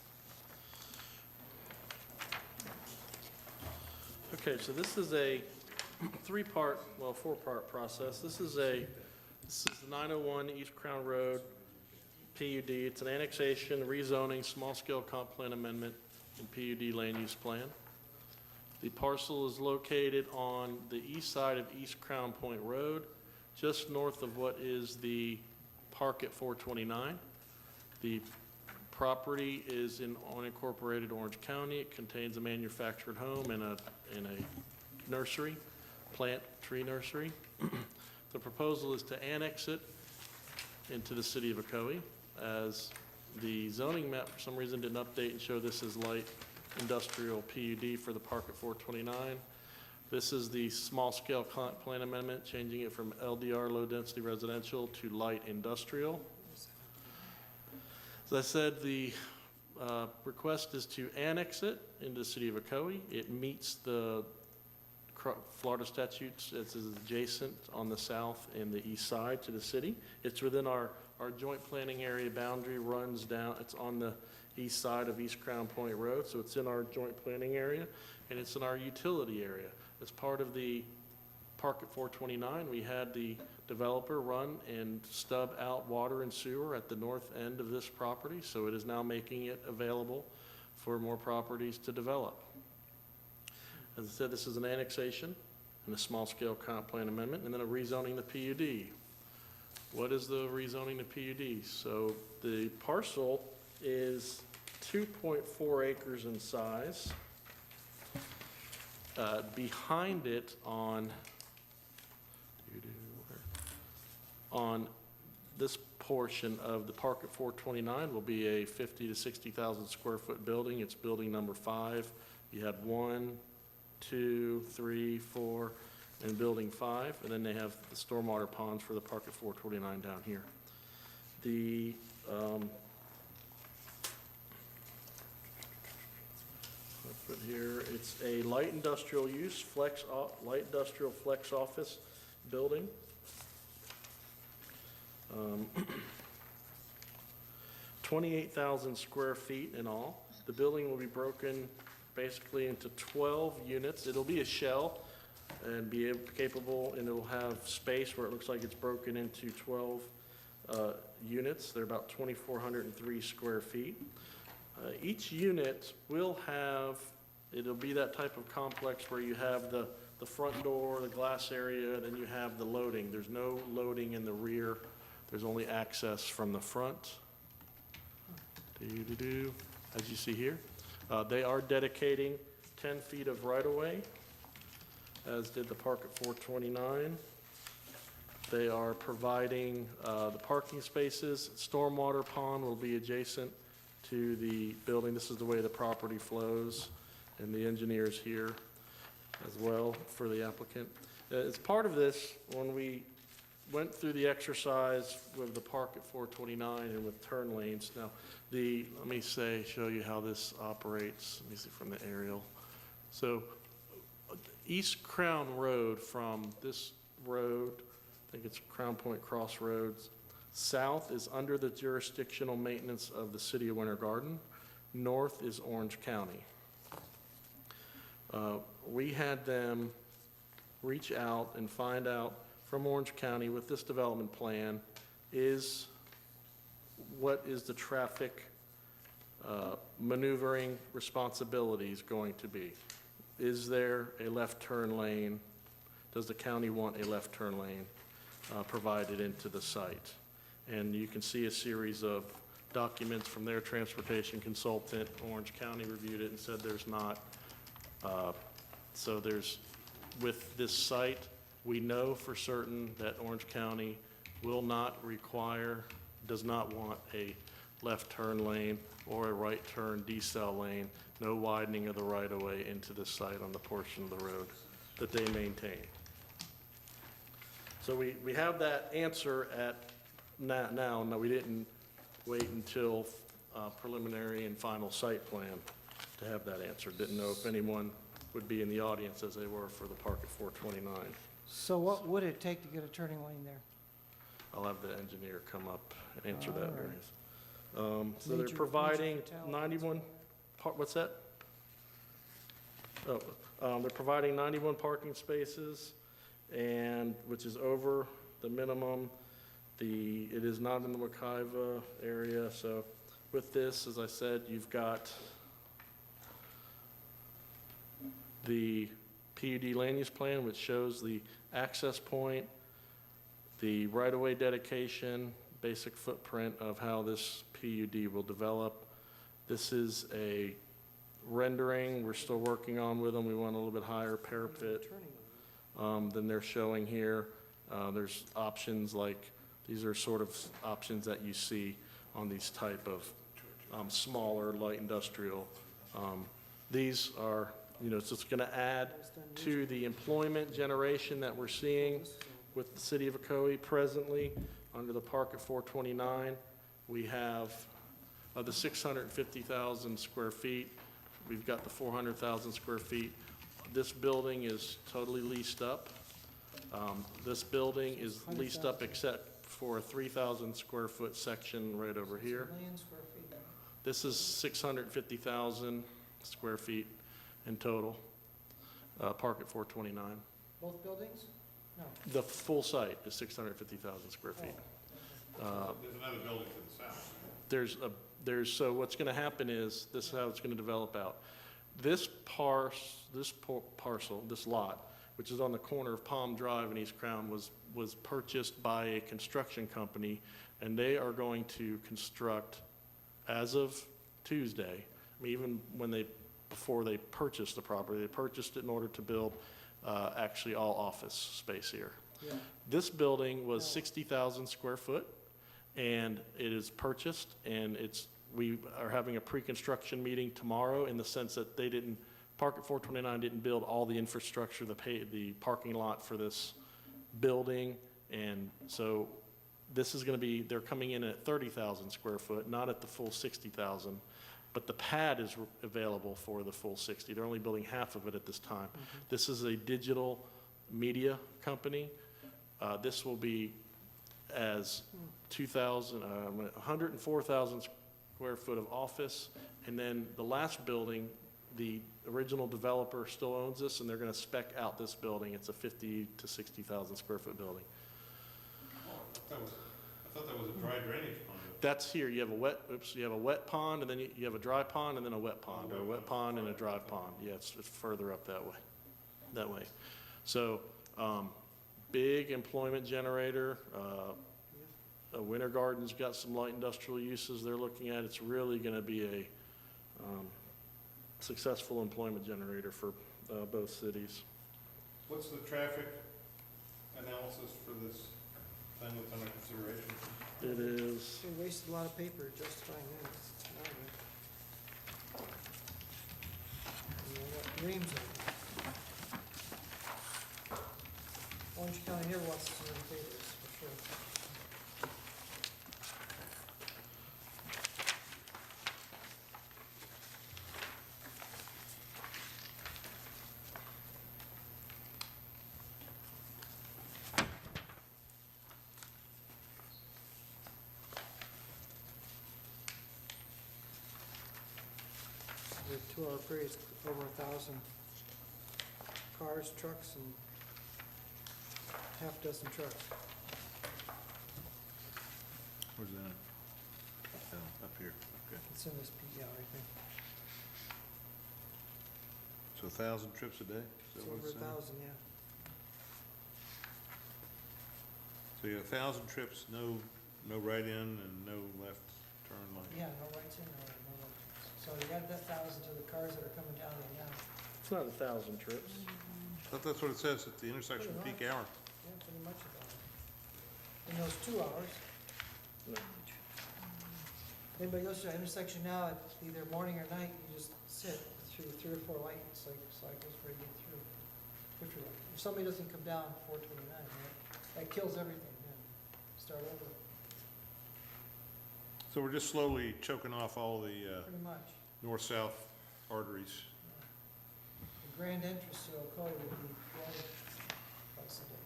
Okay, so this is a four-part process. This is the 901 East Crown Road PUD. It's an annexation, rezoning, small-scale comp plan amendment, and PUD land use plan. The parcel is located on the east side of East Crown Point Road, just north of what is the Park at 429. The property is in unincorporated Orange County. It contains a manufactured home and a nursery, tree nursery. The proposal is to annex it into the city of Ocoee, as the zoning map for some reason didn't update and show this as light industrial PUD for the Park at 429. This is the small-scale comp plan amendment, changing it from LDR, low-density residential, to light industrial. As I said, the request is to annex it into the city of Ocoee. It meets the Florida statutes, it's adjacent on the south and the east side to the city. It's within our joint planning area boundary, runs down, it's on the east side of East Crown Point Road, so it's in our joint planning area, and it's in our utility area. As part of the Park at 429, we had the developer run and stub out water and sewer at the north end of this property, so it is now making it available for more properties to develop. As I said, this is an annexation and a small-scale comp plan amendment, and then a rezoning the PUD. What is the rezoning the PUD? So the parcel is 2.4 acres in size. Behind it on this portion of the Park at 429 will be a 50 to 60,000 square foot building. It's building number 5. You had 1, 2, 3, 4, and building 5, and then they have the stormwater ponds for the Park at 429 down here. The I'll put here, it's a light industrial use, light industrial flex office building. 28,000 square feet in all. The building will be broken basically into 12 units. It'll be a shell and be capable, and it'll have space where it looks like it's broken into 12 units. They're about 2,403 square feet. Each unit will have, it'll be that type of complex where you have the front door, the glass area, then you have the loading. There's no loading in the rear. There's only access from the front. As you see here. They are dedicating 10 feet of right-of-way, as did the Park at 429. They are providing the parking spaces. Stormwater pond will be adjacent to the building. This is the way the property flows, and the engineers here as well for the applicant. As part of this, when we went through the exercise with the Park at 429 and with turn lanes, now let me show you how this operates. Let me see from the aerial. So East Crown Road, from this road, I think it's Crown Point Crossroads, south is under the jurisdictional maintenance of the City of Winter Garden. North is Orange County. We had them reach out and find out from Orange County with this development plan what is the traffic maneuvering responsibilities going to be? Is there a left turn lane? Does the county want a left turn lane provided into the site? And you can see a series of documents from their transportation consultant. Orange County reviewed it and said there's not. So with this site, we know for certain that Orange County does not want a left turn lane or a right turn decel lane, no widening of the right-of-way into the site on the portion of the road that they maintain. So we have that answer at now. No, we didn't wait until preliminary and final site plan to have that answer. Didn't know if anyone would be in the audience as they were for the Park at 429. So what would it take to get a turning lane there? I'll have the engineer come up and answer that. All right. So they're Major providing fatalities. 91, what's that? They're providing 91 parking spaces, and which is over the minimum. It is not in the Wekiva area, so with this, as I said, you've got the PUD land use plan, which shows the access point, the right-of-way dedication, basic footprint of how this PUD will develop. This is a rendering we're still working on with them. We want a little bit higher parapet than they're showing here. There's options like, these are sort of options that you see on these type of smaller light industrial. These are, so it's going to add to the employment generation that we're seeing with the city of Ocoee presently. Under the Park at 429, we have the 650,000 square feet. We've got the 400,000 square feet This building is totally leased up. This building is leased up except for a 3,000 square foot section right over here. Million square feet. This is 650,000 square feet in total. Park at 429. Both buildings? No. The full site is 650,000 square feet. There's another building to the south. So what's gonna happen is, this is how it's gonna develop out. This parcel, this lot, which is on the corner of Palm Drive and East Crown, was purchased by a construction company, and they are going to construct, as of Tuesday, I mean, even before they purchased the property, they purchased it in order to build, actually all office space here. Yeah. This building was 60,000 square foot, and it is purchased, and we are having a pre-construction meeting tomorrow, in the sense that Park at 429 didn't build all the infrastructure, the parking lot for this building, and so this is gonna be, they're coming in at 30,000 square foot, not at the full 60,000, but the pad is available for the full 60. They're only building half of it at this time. This is a digital media company. This will be as 104,000 square foot of office, and then the last building, the original developer still owns this, and they're gonna spec out this building. It's a 50 to 60,000 square foot building. I thought that was a dry drainage pond. That's here, you have a wet pond, and then you have a dry pond, and then a wet pond, or a wet pond and a dry pond. Yeah, it's further up that way. So, big employment generator. Winter Garden's got some light industrial uses they're looking at. It's really gonna be a successful employment generator for both cities. What's the traffic analysis for this thing that's under consideration? It is, We wasted a lot of paper justifying that. And what dreams are. Orange County never wants to see any papers, for sure. The 2-hour period is over 1,000 cars, trucks, and half dozen trucks. Where's that? Oh, up here, okay. It's in this PER, I think. So 1,000 trips a day? Is It's that what over it's saying? 1,000, yeah. So you have 1,000 trips, no right in and no left turn lane? Yeah, no rights in, no left. So you got that 1,000 to the cars that are coming down there now. it's not 1,000 trips. I thought that's what it says at the intersection of peak hour. Yeah, pretty much about it. In those 2 hours. No. Anybody goes to that intersection now, at either morning or night, you just sit through 3 or 4 light cycles before you get through. If somebody doesn't come down 429, that kills everything, then start over, So we're just slowly choking off all the pretty much. north-south arteries. The grand entrance to Ocoee would be flooded twice a day,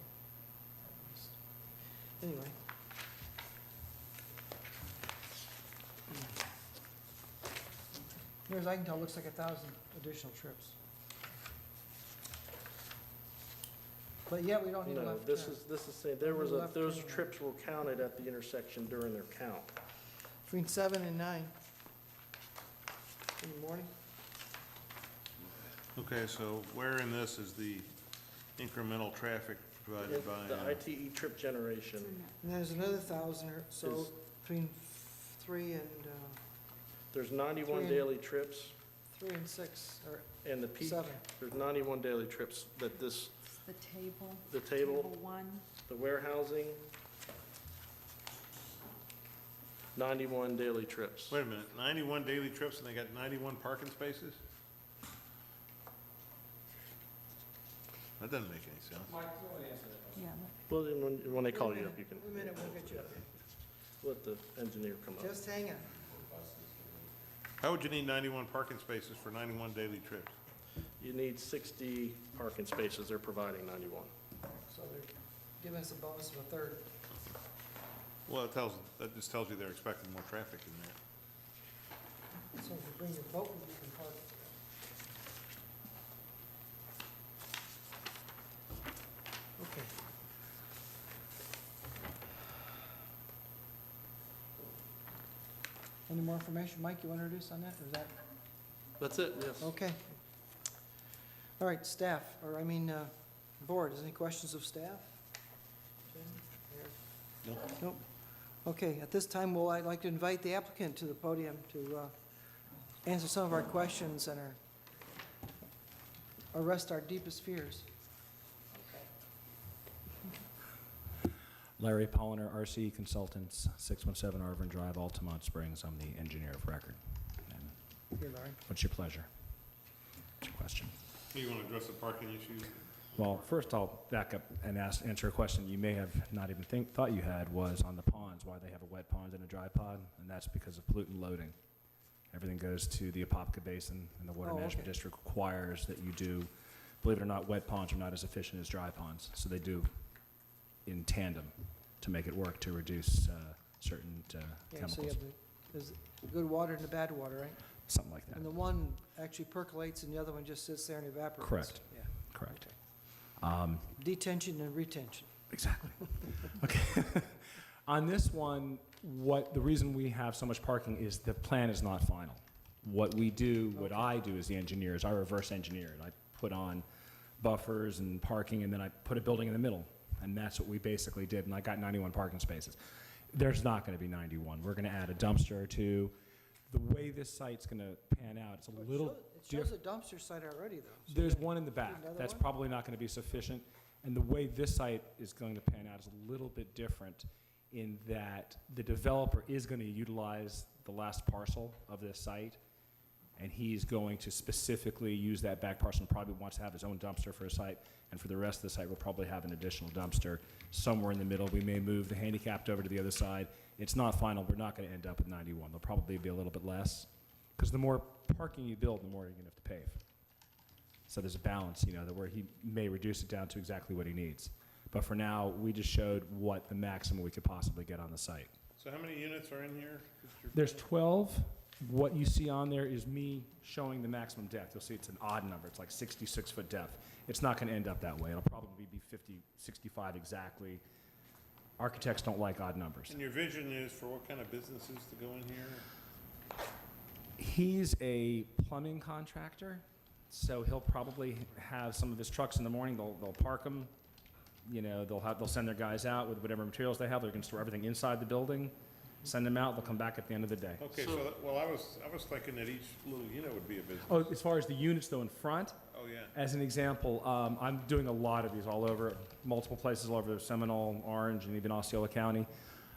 at least. Anyway. Near as I can tell, it looks like 1,000 additional trips. But yet, we don't need a No, left this turn. is saying, Left those turn. trips were counted at the intersection during their count. Between 7 and 9 in the morning. Okay, so where in this is the incremental traffic provided by? The ITE trip generation, And there's another 1,000 or so Is- between 3 and, there's 91 Three. daily trips, 3 and 6, or and the peak, 7. there's 91 daily trips that The table. the table, one. the warehousing, 91 daily trips. Wait a minute, 91 daily trips and they got 91 parking spaces? That doesn't make any sense. Yeah. Well, then when they call you up, you can Wait a minute, we'll get you up. let the engineer come up. Just hang on. How would you need 91 parking spaces for 91 daily trips? You need 60 parking spaces, they're providing 91. So they're giving us a bonus of a third. Well, that just tells you they're expecting more traffic in there. So if you bring your boat, you can park. Okay. Any more information? Mike, you want to introduce on that, or is that? That's it, yes. Okay. All right, staff, board, is any questions of staff? Nope. Okay, at this time, I'd like to invite the applicant to the podium to answer some of our questions and arrest our deepest fears. Larry Polliner, RC Consultants, 617 Arvin Drive, Altamont Springs. I'm the engineer of record. And Here, Larry. what's your pleasure? What's your question? You want to address the parking issues? Well, first I'll back up and answer a question you may have not even thought you had, was on the ponds, why they have a wet pond and a dry pond, and that's because of pollutant loading. Everything goes to the Apopka Basin, and the Water Management District requires that you do, believe it or not, wet ponds are not as efficient as dry ponds, so they do in tandem to make it work to reduce certain Yeah, chemicals. so you have there's the good water and the bad water, right? Something like that. And the one actually percolates and the other one just sits there and evaporates. Correct. Yeah. Correct. Detention and retention. Exactly. Okay. On this one, the reason we have so much parking is the plan is not final. What I do as the engineer is I reverse engineer it. I put on buffers and parking, and then I put a building in the middle. And that's what we basically did, and I got 91 parking spaces. There's not going to be 91. We're going to add a dumpster or two. The way this site's going to pan out, it's a little It shows a dumpster site already, though. So There's one in the back. another That's one? probably not going to be sufficient. And the way this site is going to pan out is a little bit different in that the developer is going to utilize the last parcel of this site, and he's going to specifically use that back parcel and probably wants to have his own dumpster for a site, and for the rest of the site, we'll probably have an additional dumpster somewhere in the middle. We may move the handicapped over to the other side. It's not final. We're not going to end up with 91. There'll probably be a little bit less, because the more parking you build, the more you're going to have to pave. So there's a balance, where he may reduce it down to exactly what he needs. But for now, we just showed what the maximum we could possibly get on the site. So how many units are in here? There's 12. What you see on there is me showing the maximum depth. You'll see it's an odd number. It's like 66-foot depth. It's not going to end up that way. It'll probably be 50, 65 exactly. Architects don't like odd numbers. And your vision is for what kind of businesses to go in here? He's a plumbing contractor, so he'll probably have some of his trucks in the morning. They'll park them. They'll send their guys out with whatever materials they have. They're going to store everything inside the building, send them out. They'll come back at the end of the day. Okay, I was thinking that each little unit would be a business. Oh, as far as the units though in front, Oh, yeah. as an example, I'm doing a lot of these all over, multiple places all over Seminole, Orange, and even Osceola County.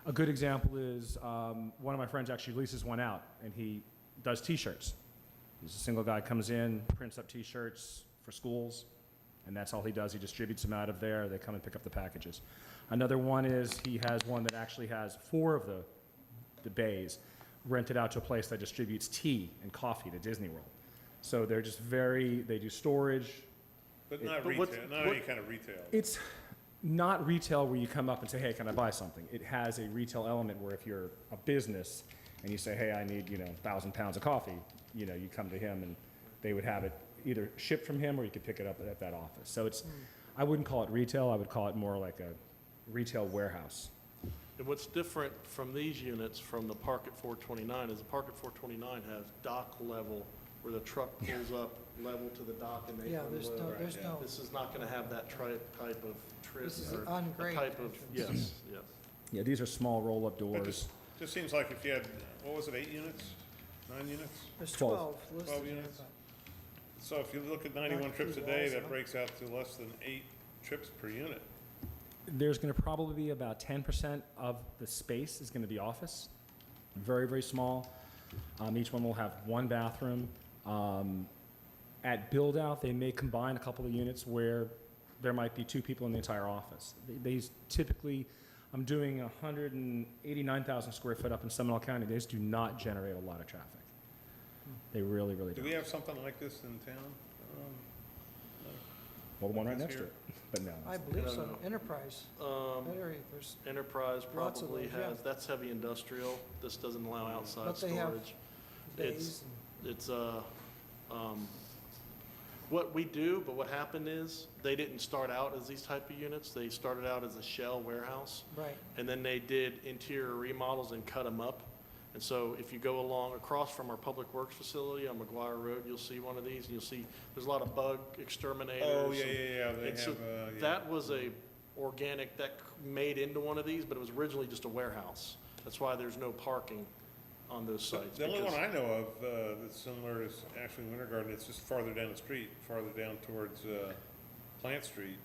A good example is one of my friends actually leases one out, and he does T-shirts. He's a single guy, comes in, prints up T-shirts for schools, and that's all he does. He distributes them out of there. They come and pick up the packages. Another one is he has one that actually has 4 of the bays rented out to a place that distributes tea and coffee to Disney World. So they're just they do storage. But not but retail, what's- not any kind of retail. It's not retail where you come up and say, hey, can I buy something? It has a retail element where if you're a business and you say, hey, I need, 1,000 pounds of coffee, you come to him and they would have it either shipped from him or you could pick it up at that office. So I wouldn't call it retail. I would call it more like a retail warehouse. And what's different from these units from the Park at 429 is the Park at 429 has dock level where the truck pulls up level to the dock and they Yeah, unload. there's no, This is not going to have that type of trip. this is or on a grade. type of, yes, yes. Yeah, these are small roll-up But doors. just seems like if you had, 8 units? 9 units? There's 12. 12 listed 12 here, units? but- So if you look at 91 Not trips a two day, walls, that huh? breaks out to less than 8 trips per unit. There's going to probably be about 10% of the space is going to be office. Very, very small. Each one will have 1 bathroom. At build-out, they may combine a couple of units where there might be 2 people in the entire office. They typically, I'm doing 189,000 square foot up in Seminole County. They just do not generate a lot of traffic. They really, really Do don't. we have something like this in town? Well, the one right It's next to here. it, but no. I it's- believe I don't so, know. Enterprise, Um, that area, there's, Enterprise Lots of probably those, yeah. has, that's heavy industrial. This doesn't allow outside But they have storage. bays It's, what we do, but what happened is, they didn't start out as these type of units. They started out as a shell warehouse. and, right. And then they did interior remodels and cut them up. And so if you go along across from our Public Works facility on McGuire Road, you'll see one of these, and you'll see, there's a lot of bug exterminators. Oh, yeah, and- yeah, they and so have, yeah. That was a organic, that made into one of these, but it was originally just a warehouse. That's why there's no parking on those sites. The only because- one I know of that's similar is actually Winter Garden. It's just farther down the street, farther down towards Plant Street.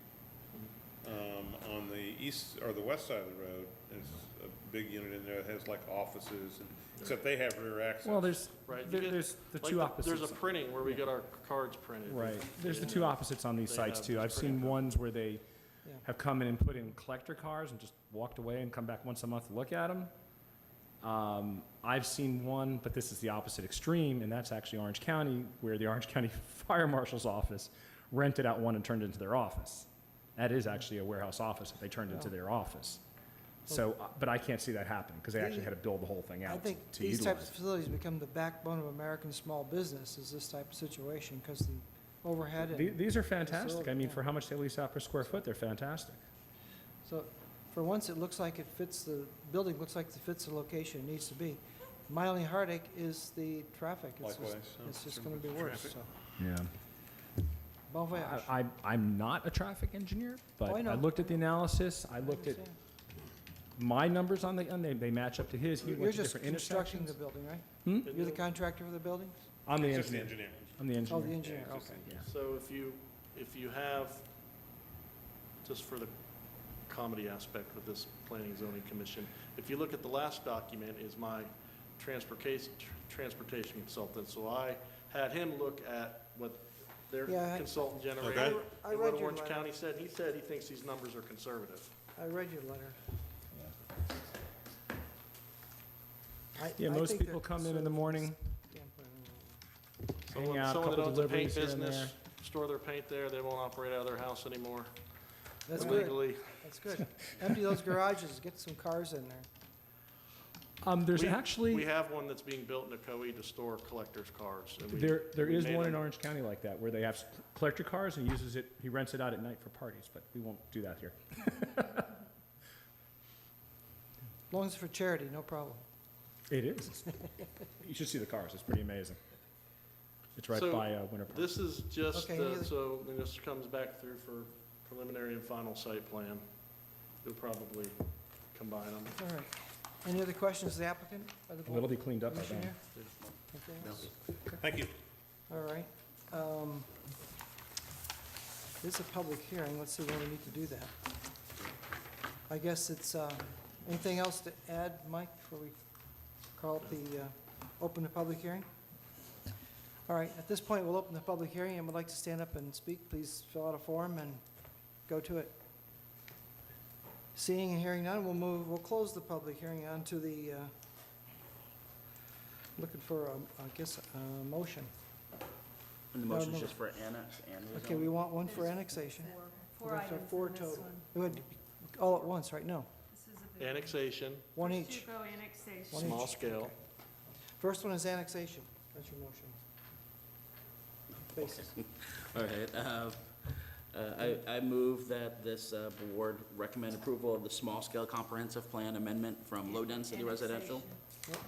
On the east or the west side of the road, there's a big unit in there that has like offices, and, except they have rear access. Well, there's, Right, you there- get- there's the like two opposites. There's a printing where we Yeah. get our cards printed. Right, there's the Yeah. two opposites on these They sites have too. these I've seen printing ones where they Yeah. have come in and put in collector cars and just walked away and come back once a month to look at them. I've seen one, but this is the opposite extreme, and that's actually Orange County, where the Orange County Fire Marshal's office rented out one and turned it into their office. That is actually a warehouse office that they turned into Wow. their office. So, but I can't see that happen, because they actually The- had to build the whole thing I out think to these types utilize. of facilities become the backbone of American small business, is this type of situation, because the overhead and. These are fantastic. facility, I mean, yeah. for how much they lease out per square foot, they're fantastic. So, for once, it looks like it fits the, building looks like it fits the location it needs to be. My only heartache is the traffic. It's just- Likewise. It's just gonna be worse, Traffic. so. Yeah. Bon voyage. I'm not a traffic engineer, but Oh, I I know. looked at the analysis, I looked at Understand. my numbers on they match up to his. He You're went to just different constructing the intersections. building, right? Hmm? You're the contractor for the buildings? I'm the Just the engineer. engineer. I'm the Oh, engineer. the engineer, Yeah, just okay. Yeah. So if you have, just for the comedy aspect with this Planning and Zoning Commission, if you look at the last document is my transportation consultant. So I had him look at what their Yeah, consultant Okay. generated. I And read what your Orange letter. County said, he said he thinks these numbers are conservative. I read your letter. Yeah, I most think people they're come in the morning, conservative. hang out, Someone that couple owns a paint deliveries here and business, there. store their paint there, they won't operate out of their house anymore That's good, legally. that's good. Empty those garages, get some cars in there. There's We actually, have one that's being built in Ocoee to store collectors' cars. and we- there we is made one in them- Orange County like that, where they have collector cars and uses it, he rents it out at night for parties, but we won't do that here. As long as it's for charity, no problem. It is. You should see the cars, it's pretty amazing. It's right So, by Winter Park. This is just, Okay, any other- so when this comes back through for preliminary and final site plan, you'll probably combine them. All right. Any other questions of the applicant by the Well, it'll board? be cleaned up by Commission then. here? Anything else? Thank you. All right. This is a public hearing. Let's see when we need to do that. I guess it's, anything else to add, Mike, before we call it the, open the public hearing? All right, at this point, we'll open the public hearing and would like to stand up and speak. Please fill out a form and go to it. Seeing and hearing none, we'll close the public hearing on to the, looking for, I guess, a motion. And the No, motion's no. just for annex and Okay, we rezone? want one for annexation. Four We're gonna have items four in this total. one. We would, all at once, right? No, This is a big Annexation, one First each. you go annexation. One small each. scale. Okay. First one is annexation. That's your motion. Basis. All right, I move that this board recommend approval of the small-scale comprehensive plan amendment from low-density residential. Annexation.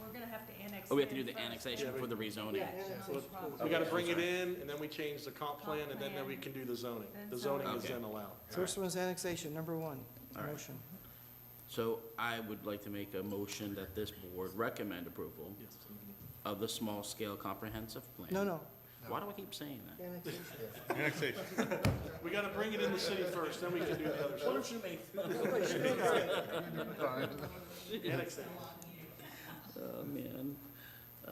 We're gonna have to annex. Oh, we have to in do the first. annexation Yeah, for the rezoning. Yeah, no problem. We gotta bring it in, and then we change the comp plan, and then we can do the zoning. The zoning is Okay. then allowed. First one is annexation, number one. All right. Motion. So I would like to make a motion that this board recommend approval of the small-scale comprehensive plan. No. Why do I keep saying that? Annexation. Annexation. We gotta bring it in the city first, then we can do the other stuff. you make? Annexation. Oh, man. I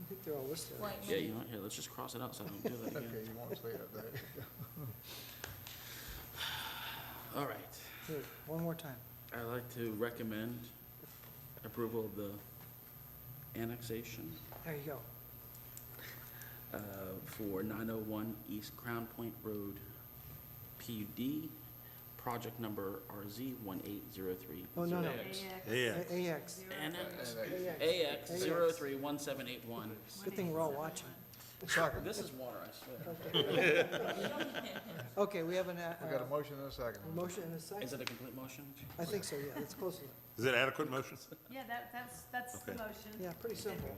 think they're all listed. Wait, Yeah, you know, what, here, let's just cross it out so I don't do that again. Okay, you won't say that there. All right. Here, one more time. I'd like to recommend approval of the annexation There you go. for 901 East Crown Point Road PUD, project number RZ1803. Oh, no, no. AX. AX. AX 031781. Good thing we're all watching. Second. This is water, I swear. Okay, we have We got a motion and a second. a motion and a Is second? it a complete motion? I think so, yeah, it's close enough. Is it adequate motion? Yeah, that's the Okay. motion. Yeah, pretty simple.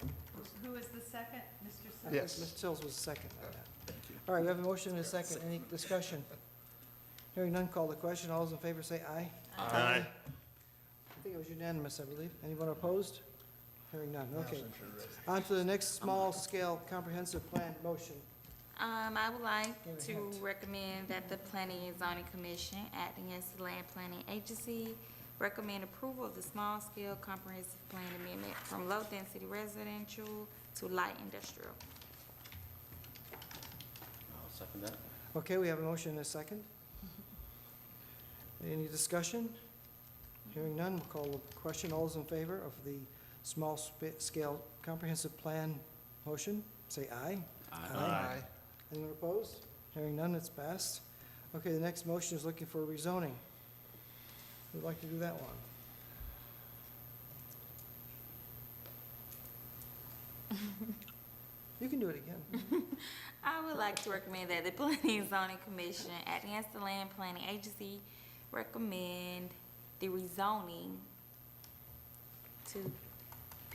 Who is the second? Mr. Sims? Yes. Mr. Sills was second on that. Thank you. All right, we have a motion and a second. Any discussion? Hearing none, call the question. All those in favor say aye. Aye. I think it was unanimous, I believe. Anyone opposed? Hearing none, okay. On to the next small-scale comprehensive plan motion. I would like Give it a to hint. recommend that the Planning and Zoning Commission, acting as the Land Planning Agency, recommend approval of the small-scale comprehensive plan amendment from low-density residential to light industrial. I'll second that. Okay, we have a motion and a second. Any discussion? Hearing none, we'll call the question. All those in favor of the small-scale comprehensive plan motion, say aye. Aye. Anyone opposed? Hearing none, it's passed. Okay, the next motion is looking for rezoning. Who'd like to do that one? You can do it again. I would like to recommend that the Planning and Zoning Commission, acting as the Land Planning Agency, recommend the rezoning to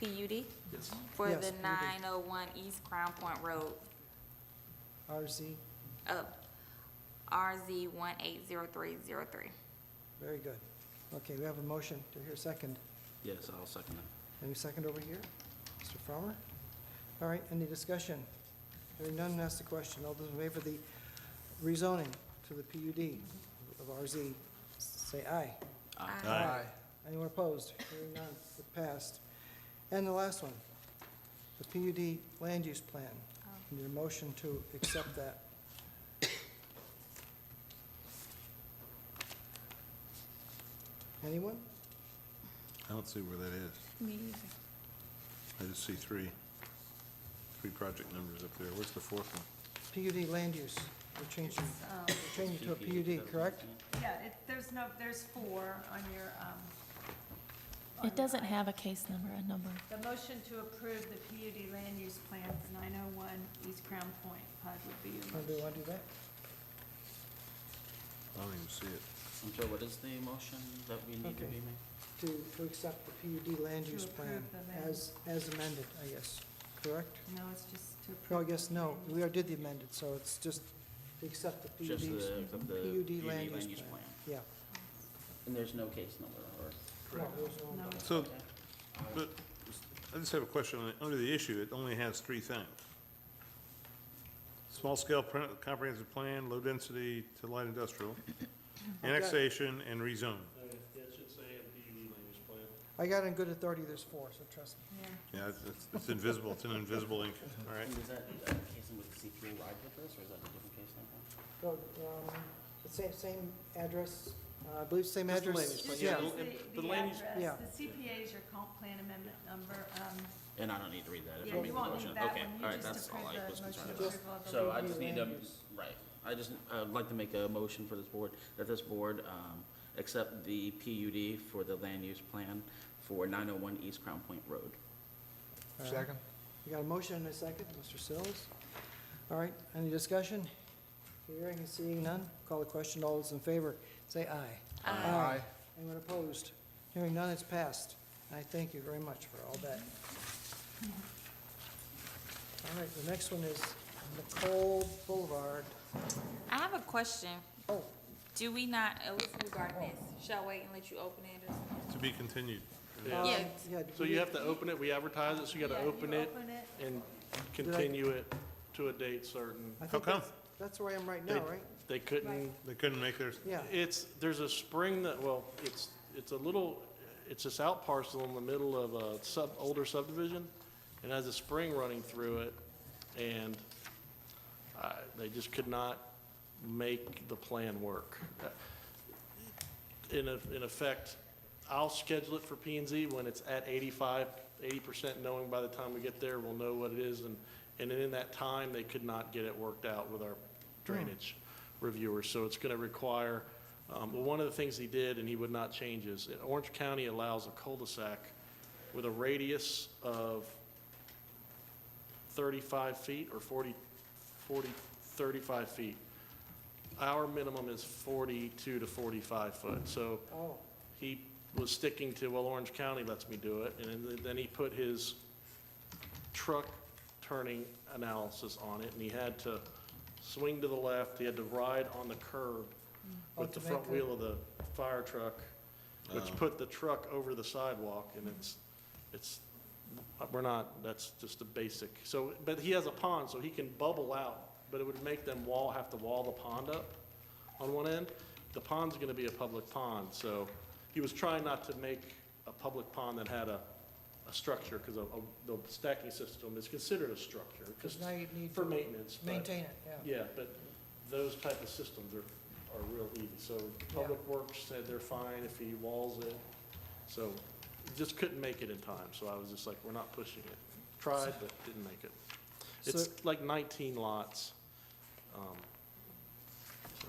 PUD for Yes, the PUD. 901 East Crown Point Road, RZ, RZ 180303. very good. Okay, we have a motion. Do I hear a second? Yes, I'll second that. Any second over here? Mr. Farmer? All right, any discussion? Hearing none, ask the question. All those in favor of the rezoning to the PUD of RZ, say aye. Aye. Anyone opposed? Hearing none, it passed. And the last one, the PUD land use plan. Need a motion to accept that. Anyone? I don't see where that is. Me either. I just see three project numbers up there. What's the fourth one? PUD land use, we're changing to a PUD, correct? Yeah, there's four on your, It doesn't have a case number, a number. the motion to approve the PUD land use plan for 901 East Crown Point, PUD would be your Do motion. you want to do that? I don't even see it. I'm sorry, what is the motion that we need to Okay. be made? To accept the PUD land To use plan approve the land- as amended, I guess, correct? No, it's just to approve. No, I guess the no, land use we already did the amended, so it's just to accept the Just PUD, the PUD land use plan. Yeah. And there's no case number, or? No, there's no- No. So, but, I just have a question. Under the issue, it only has three things. Small-scale comprehensive plan, low-density to light industrial, annexation, and rezone. It should say in PUD land use plan. I got in good authority, there's four, so trust me. Yeah. Yeah, it's invisible. It's an invisible ink, all right? And is that case number C3 ride with this, or is that a different case number? So, the same address, I believe same Just the address. land use plan, Yeah, yeah. Just the the land use- Yeah. address, the CPA is your comp plan amendment number. And I don't need to read that if Yeah, I you make the won't motion? need that Okay, one. all You right, just that's all approve I the was motion concerned to about. approve of the So I PUD just need land to, use. right, I'd like to make a motion for this board, that this board accept the PUD for the land use plan for 901 East Crown Point Road. Second? You got a motion and a second, Mr. Sills? All right, any discussion? Hearing and seeing none, call the question. All those in favor, say aye. Aye. Anyone opposed? Hearing none, it's passed. I thank you very much for all that. All right, the next one is Nicole Boulevard. I have a question. Oh, Do we not, regarding this, shall I wait and let you open it or something? To be continued. Yeah. Yeah. yeah. So you have to open it, we advertise it, so you gotta Yeah, you open it open it. and continue it to a date certain. I How think come? that's where I am right now, right? They couldn't, They couldn't make theirs? Yeah. there's a spring that, well, it's a little, it's this out parcel in the middle of a older subdivision, and has a spring running through it, and they just could not make the plan work. In effect, I'll schedule it for P and Z when it's at 80%, knowing by the time we get there, we'll know what it is, and in that time, they could not get it worked out with our drainage reviewers. So it's going to require, well, one of the things he did, and he would not change, is Orange County allows a cul-de-sac with a radius of 35 feet or 35 feet. Our minimum is 42 to 45 foot. So Oh, he was sticking to, well, Orange County lets me do it, and then he put his truck turning analysis on it, and he had to swing to the left, he had to ride on the curb with the to front make wheel of the fire truck, which put the truck over the sidewalk, and we're not, that's just a basic. So, but he has a pond, so he can bubble out, but it would make them have to wall the pond up on one end. The pond's gonna be a public pond, so he was trying not to make a public pond that had a structure, because the stacking system is considered a structure, because now you need for to maintenance. but- maintain it, yeah. Yeah, but those type of systems are real easy. So Public Works said they're fine if he walls it. So just couldn't make it in time, so I was just like, we're not pushing it. Tried, but didn't make it. It's So- like 19 lots. So,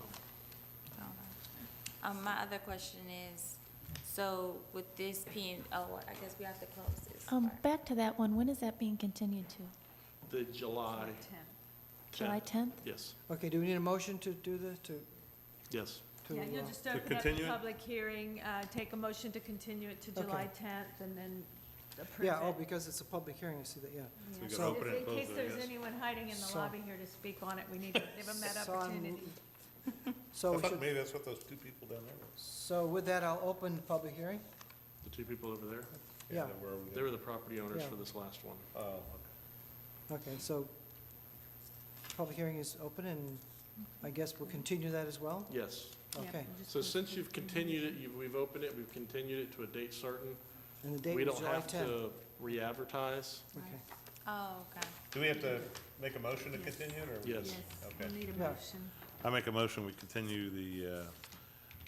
My other question is, so with this being, I guess we have to close this. Back to that one, when is that being continued to? the July 10th. July 10th? Yes, Okay, do we need a motion to do this, yes. Yeah, you'll just open up the continue it? public hearing, take a motion to continue it to July Okay. 10th, and then approve Yeah, oh, it. because it's a public hearing, I see that, yeah. So we Yeah. gotta open it and In close case it, I there's guess. anyone hiding in the So- lobby here to speak on it, we need to give them that So I'm- opportunity. So, I we thought should- maybe that's what those two people down there were. so with that, I'll open the public hearing. The two people over there, Yeah. they were over they there. were the property owners Yeah. for this last one. Oh, Okay, so public hearing is open, and I guess we'll continue that as well? Yes. Yeah, Okay, we'll just So move since to you've continued it, we've opened it, we've continued it to a date certain. and the date We is don't July have 10th. to re-advertise. Okay, Oh, okay. do we have to make a motion to continue it, or? Yes. Yes, Okay. we'll need a Yeah. motion. I make a motion, we continue the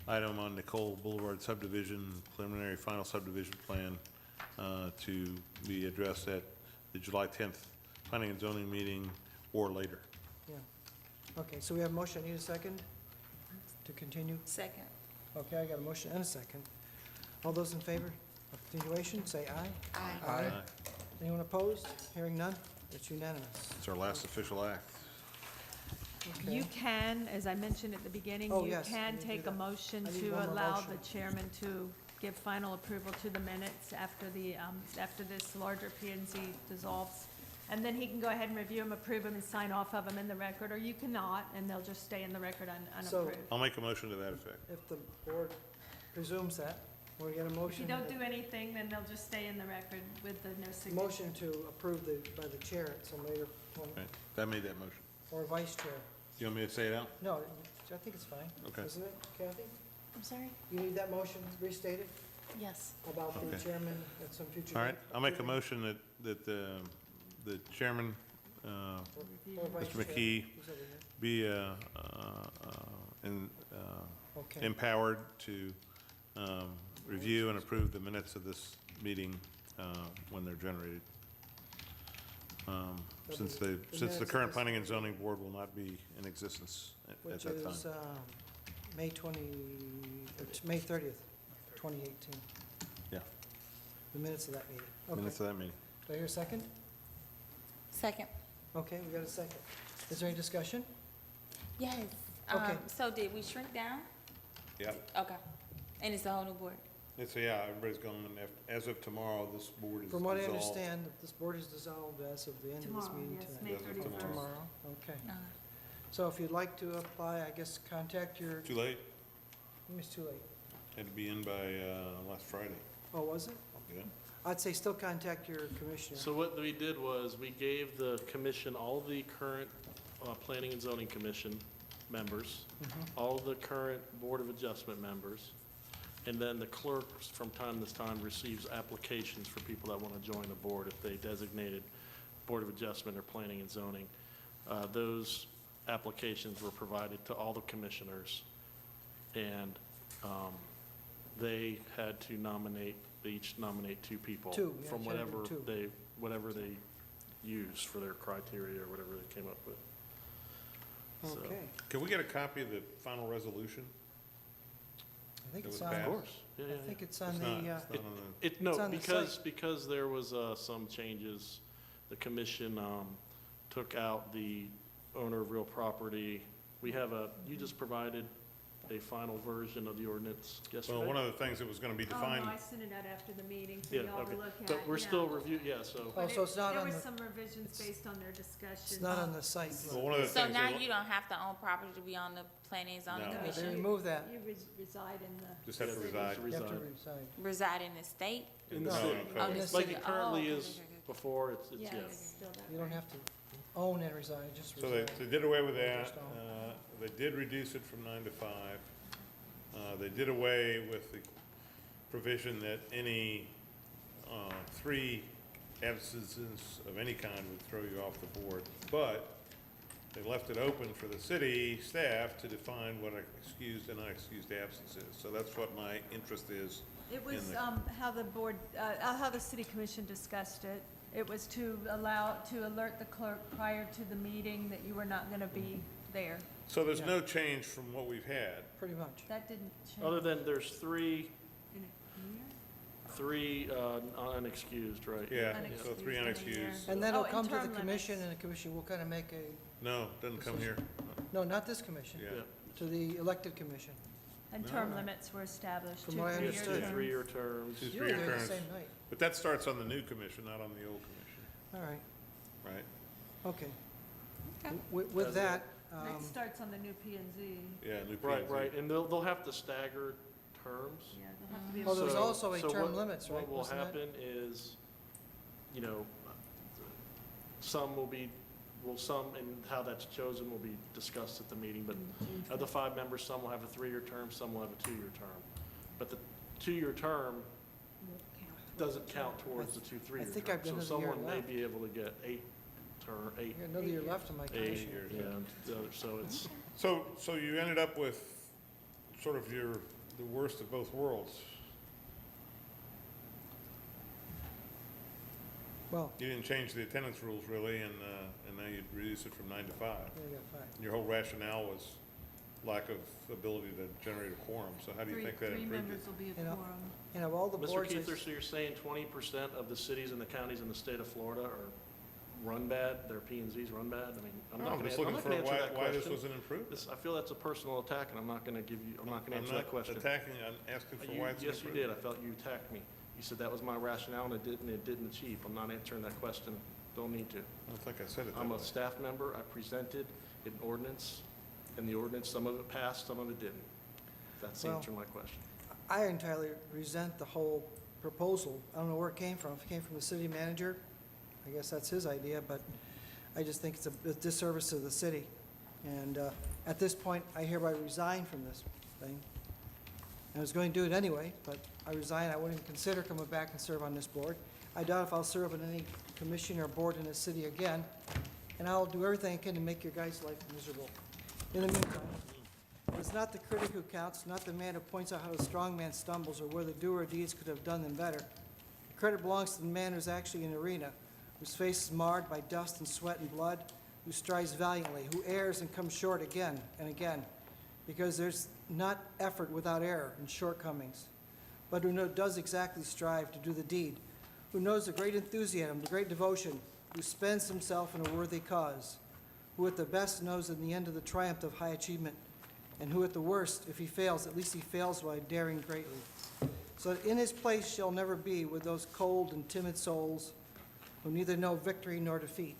item on Nicole Boulevard subdivision, preliminary final subdivision plan, to be addressed at the July 10th planning and zoning meeting or later. yeah. Okay, so we have a motion, need a second to continue? Second. Okay, I got a motion and a second. All those in favor of continuation, say aye. Aye. Anyone opposed? Hearing none, it's unanimous. It's our last official act. Okay. You can, as I mentioned at the beginning, Oh, you yes, I can need to take do a that. motion I need to one more allow the motion. chairman to give final approval to the minutes after after this larger P and Z dissolves. And then he can go ahead and review them, approve them, and sign off of them in the record, or you cannot, and they'll just stay in the record So- unapproved. I'll make a motion to that effect. If the board presumes that, we'll get a If motion. you don't do anything, then they'll just stay in the record with the no signature. Motion to approve by the chair at some later point, Okay, that made that motion. or vice chair. You want me to say it out? No, I think it's fine. Okay. Isn't it, Kathy? I'm sorry? You need that motion restated Yes. about the Okay. chairman at some future All right, date? I'll make a motion that the chairman, Or vice Mr. chair, McKee, who's over here. be Okay, empowered to review and approve the minutes of this meeting when they're generated. Since the minutes of current this- planning and zoning board will not be in existence at which that is time. May 30th, 2018, Yeah, the minutes of that meeting. Okay, minutes of that meeting. do I hear a second? Second. Okay, we got a second. Is there any discussion? Yes. Okay. So did we shrink down? Yeah, Okay. And it's a whole new board? yeah, everybody's going, as of tomorrow, this board is From what I dissolved. understand, this board is dissolved as of the end of this Tomorrow, meeting yes, tonight. May As of 31st. Tomorrow, okay. Okay. So if you'd like to apply, I guess contact your, Too late, it's too late. had to be in by last Friday. Oh, was it? Yeah. I'd say still contact your commissioner. So what we did was, we gave the commission all the current Planning and Zoning Commission members, all the current Board of Adjustment members, and then the clerk, from time to time, receives applications for people that want to join the board if they designated Board of Adjustment or Planning and Zoning. Those applications were provided to all the commissioners, and they had to nominate, they each nominate two people. Two, yeah, From should have been whatever they used for their criteria or whatever they came up with. So- Okay, Can we get a copy of the final resolution? I think It it's was on, passed. Of course, yeah, yeah, I yeah. think it's on It's the, not, it's not on the, It, no, It's on the because there was, some changes, the commission, took out the owner of real property. We have you just provided a final version of the ordinance yesterday? well, one of the things that was gonna be Oh, defined, no, I sent it out after the meeting for Yeah, y'all to okay. look at. But we're yeah. still so, Oh, But so it's not on There the- was some revisions based on their discussion. it's not on the site. well, one of the So things, now they you don't have to own property to be on the planning and zoning No. They commission? removed that. You reside in the. just have to Yeah, reside. You have to reside. reside. Reside in the state? In the No, city. in Oh, code. the It's Like city. it currently Oh, okay, is okay, okay. before, it's, Yeah, yeah. it's still that You don't way. have to own and reside, just So they reside. did away with that. Just own. They did reduce it from 9 to 5. They did away with the provision that any 3 absences of any kind would throw you off the board. But they left it open for the city staff to define what an excused and unexcused absence is. So that's what my interest is. It was, the- how the board, how the city commission discussed it. It was to alert the clerk prior to the meeting that you were not gonna be there. So there's Yeah. no change from what we've had. Pretty much. That didn't change. Other than there's three in a year? unexcused, right? Yeah, so Unexcused 3 in a year. unexcused. And then Oh, it'll and come to the term commission, limits. and the commission will kind of make a, No, doesn't come here. no, not this commission, Yeah. Yeah. to the elected commission. And No. term limits were established, From 2 what I 3-year understood. Two terms. 3-year terms. Two You were 3-year there the terms. same night. But that starts on the new commission, not on the old commission, All right, right? okay. Okay. With As that, It starts on the new P and Z. Yeah, new Right, P&Z. right, and they'll have to stagger terms. Yeah, they'll have to be. Oh, there's So- also a so term what- limits, right? What will Wasn't that- happen is, you know, some will be, some, and how that's chosen will be discussed at the meeting, but of the 5 members, some will have a 3-year term, some will have a 2-year term. But the 2-year term doesn't count towards the 2 3-year terms. think I've got another So year someone may left. be able to get 8, I got another year left on my 8, commission. years, yeah, the other- so it's, So you ended up with sort of the worst of both worlds. Well, You didn't change the attendance rules really, and now you reduce it from 9 to 5. yeah, you got 5. Your whole rationale was lack of ability to generate a quorum, so how do you think that Three improved members it? will be a You know, quorum. And of all the Mr. boards, Keither, so you're saying 20% of the cities and the counties in the state of Florida are run bad, their P and Zs run bad? I mean, I'm No, not I'm gonna, just I'm looking not for gonna answer that why this question. was an improvement. I feel that's a personal attack, and I'm not gonna answer that question. I'm not attacking, I'm asking for why it's an Yes, you improvement. did, I felt you attacked me. You said that was my rationale, and it didn't achieve. I'm not answering that question, don't need to. I don't think I said it that I'm way. a staff member, I presented an ordinance, and the ordinance, some of it passed, some of it didn't. That's the Well- answer to my question. I entirely resent the whole proposal. I don't know where it came from. If it came from the city manager, I guess that's his idea, but I just think it's a disservice to the city. And at this point, I hereby resign from this thing. I was going to do it anyway, but I resign. I wouldn't even consider coming back and serve on this board. I doubt if I'll serve on any commission or board in the city again, and I'll do everything I can to make your guys' life miserable. In the meantime, it's not the critic who counts, not the man who points out how the strong man stumbles or where the doer of deeds could have done them better. The credit belongs to the man who's actually in the arena, whose face is marred by dust and sweat and blood, who strives valiantly, who errs and comes short again and again, because there's not effort without error and shortcomings, but who does exactly strive to do the deed, who knows the great enthusiasm, the great devotion, who spends himself in a worthy cause, who at the best knows in the end of the triumph of high achievement, and who at the worst, if he fails, at least he fails by daring greatly. So that in his place shall never be with those cold and timid souls who neither know victory nor defeat.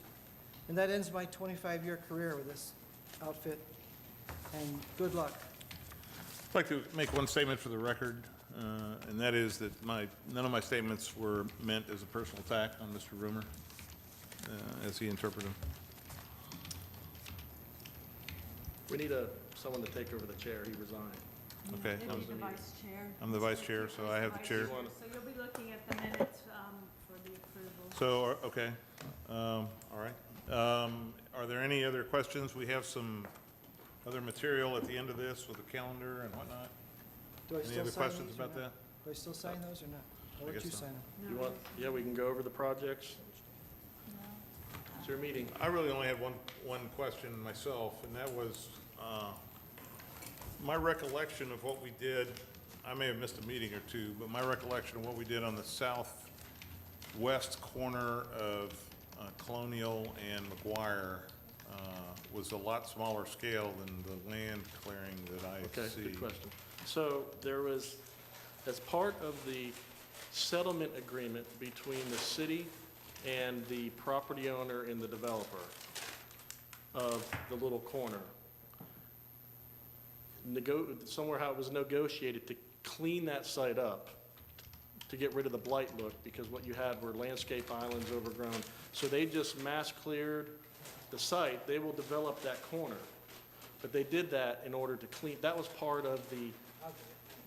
And that ends my 25-year career with this outfit, and good luck. I'd like to make one statement for the record, and that is that none of my statements were meant as a personal attack on Mr. Rumor, as he interpreted them. We need someone to take over the chair, he resigned. Okay, They need the vice chair. I'm the vice chair, so I have the chair. So you'll be looking at the minutes for the approval. So, okay, all right. Are there any other questions? We have some other material at the end of this with the calendar and whatnot. Do I Any still other sign questions these or about not? that? Do I still sign those or not? I'll let guess you so. sign them. You want, yeah, we can go over the projects. Is your meeting. I really only had one question myself, and that was, my recollection of what we did, I may have missed a meeting or two, but my recollection of what we did on the southwest corner of Colonial and McGuire was a lot smaller scale than the land clearing that I Okay, see. good question. So there was, as part of the settlement agreement between the city and the property owner and the developer of the little corner, somewhere how it was negotiated to clean that site up, to get rid of the blight look, because what you had were landscape islands overgrown. So they just mass cleared the site. They will develop that corner. But they did that in order to clean, that was part of the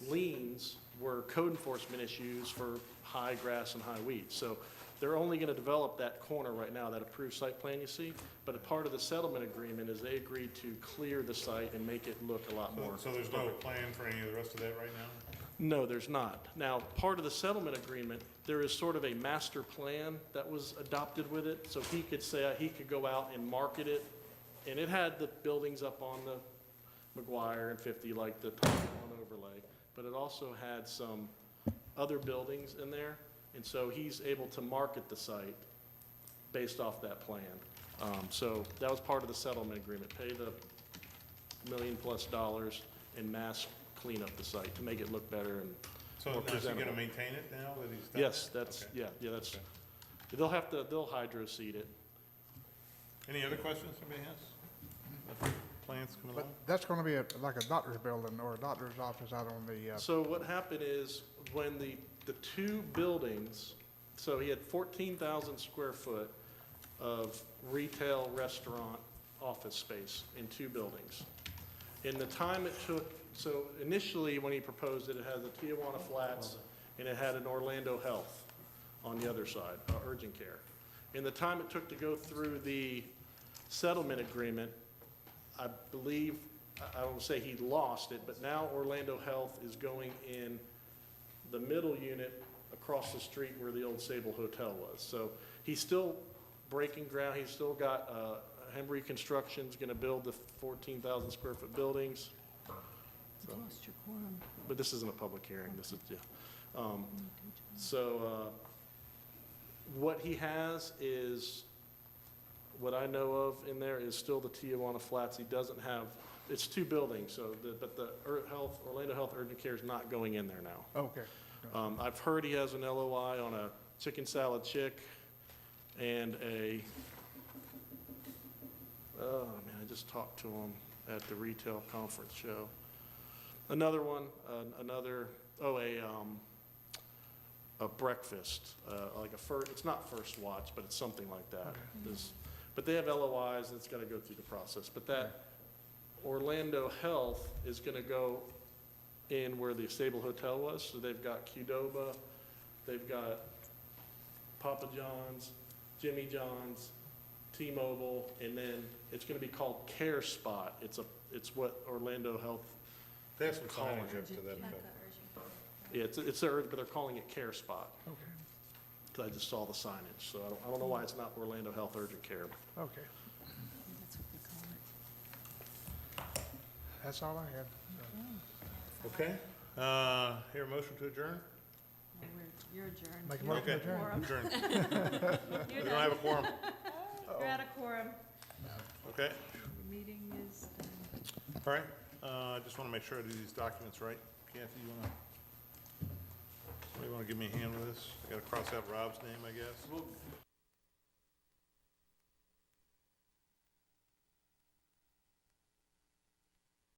liens, were code enforcement issues for high grass and high weeds. So they're only gonna develop that corner right now, that approved site plan you see. But a part of the settlement agreement is they agreed to clear the site and make it look a lot more. So there's no plan for any of the rest of that right now? No, there's not. Now, part of the settlement agreement, there is sort of a master plan that was adopted with it. So he could say, he could go out and market it. And it had the buildings up on the McGuire and 50, like the top one overlay. But it also had some other buildings in there. And so he's able to market the site based off that plan. So that was part of the settlement agreement. Pay the $1 million+ and mass clean up the site to make it look better and So more now is he presentable. gonna maintain it now that he's done? Yes, that? that's, Okay. yeah, that's, Okay. they'll hydro seed it. Any other questions somebody has? Plans coming But along? that's gonna be like a doctor's building or a doctor's office out on the, So what happened is, when the two buildings, so he had 14,000 square foot of retail, restaurant, office space in two buildings. In the time it took, so initially, when he proposed it, it had the Tijuana Flats, and it had an Orlando Health on the other side, urgent care. In the time it took to go through the settlement agreement, I believe, I don't say he lost it, but now Orlando Health is going in the middle unit across the street where the old Sable Hotel was. So he's still breaking ground. He's still got, Hembry Construction's gonna build the 14,000 square foot buildings. So- Lost your quorum. But this isn't a public hearing, this is, yeah. What he has is, what I know of in there is still the Tijuana Flats. He doesn't have, it's two buildings, so, but the Orlando Health Urgent Care is not going in there now. okay. I've heard he has an LOI on a chicken salad chick and oh man, I just talked to him at the retail conference show. Another one, a breakfast, like it's not First Watch, but it's something like that. But they have LOIs and it's gonna go through the process. But that Orlando Health is gonna go in where the Sable Hotel was. So they've got Qdoba, they've got Papa John's, Jimmy John's, T-Mobile, and then it's gonna be called Care Spot. It's what Orlando Health, They have some Calling. signage up to that effect. yeah, but they're calling it Care Spot. Okay, 'Cause I just saw the signage, so I don't know why it's not Orlando Health Urgent Care. okay. That's what they call it. That's all I had. Okay, hear a motion to adjourn? Well, you're adjourned. Make a You're motion at to adjourn. quorum. Adjourn. We You're don't have a done. quorum. You're out of quorum. Okay, The meeting is done. all right. I just want to make sure I do these documents right. Kathy, somebody want to give me a hand with this? I got to cross out Rob's name, I guess.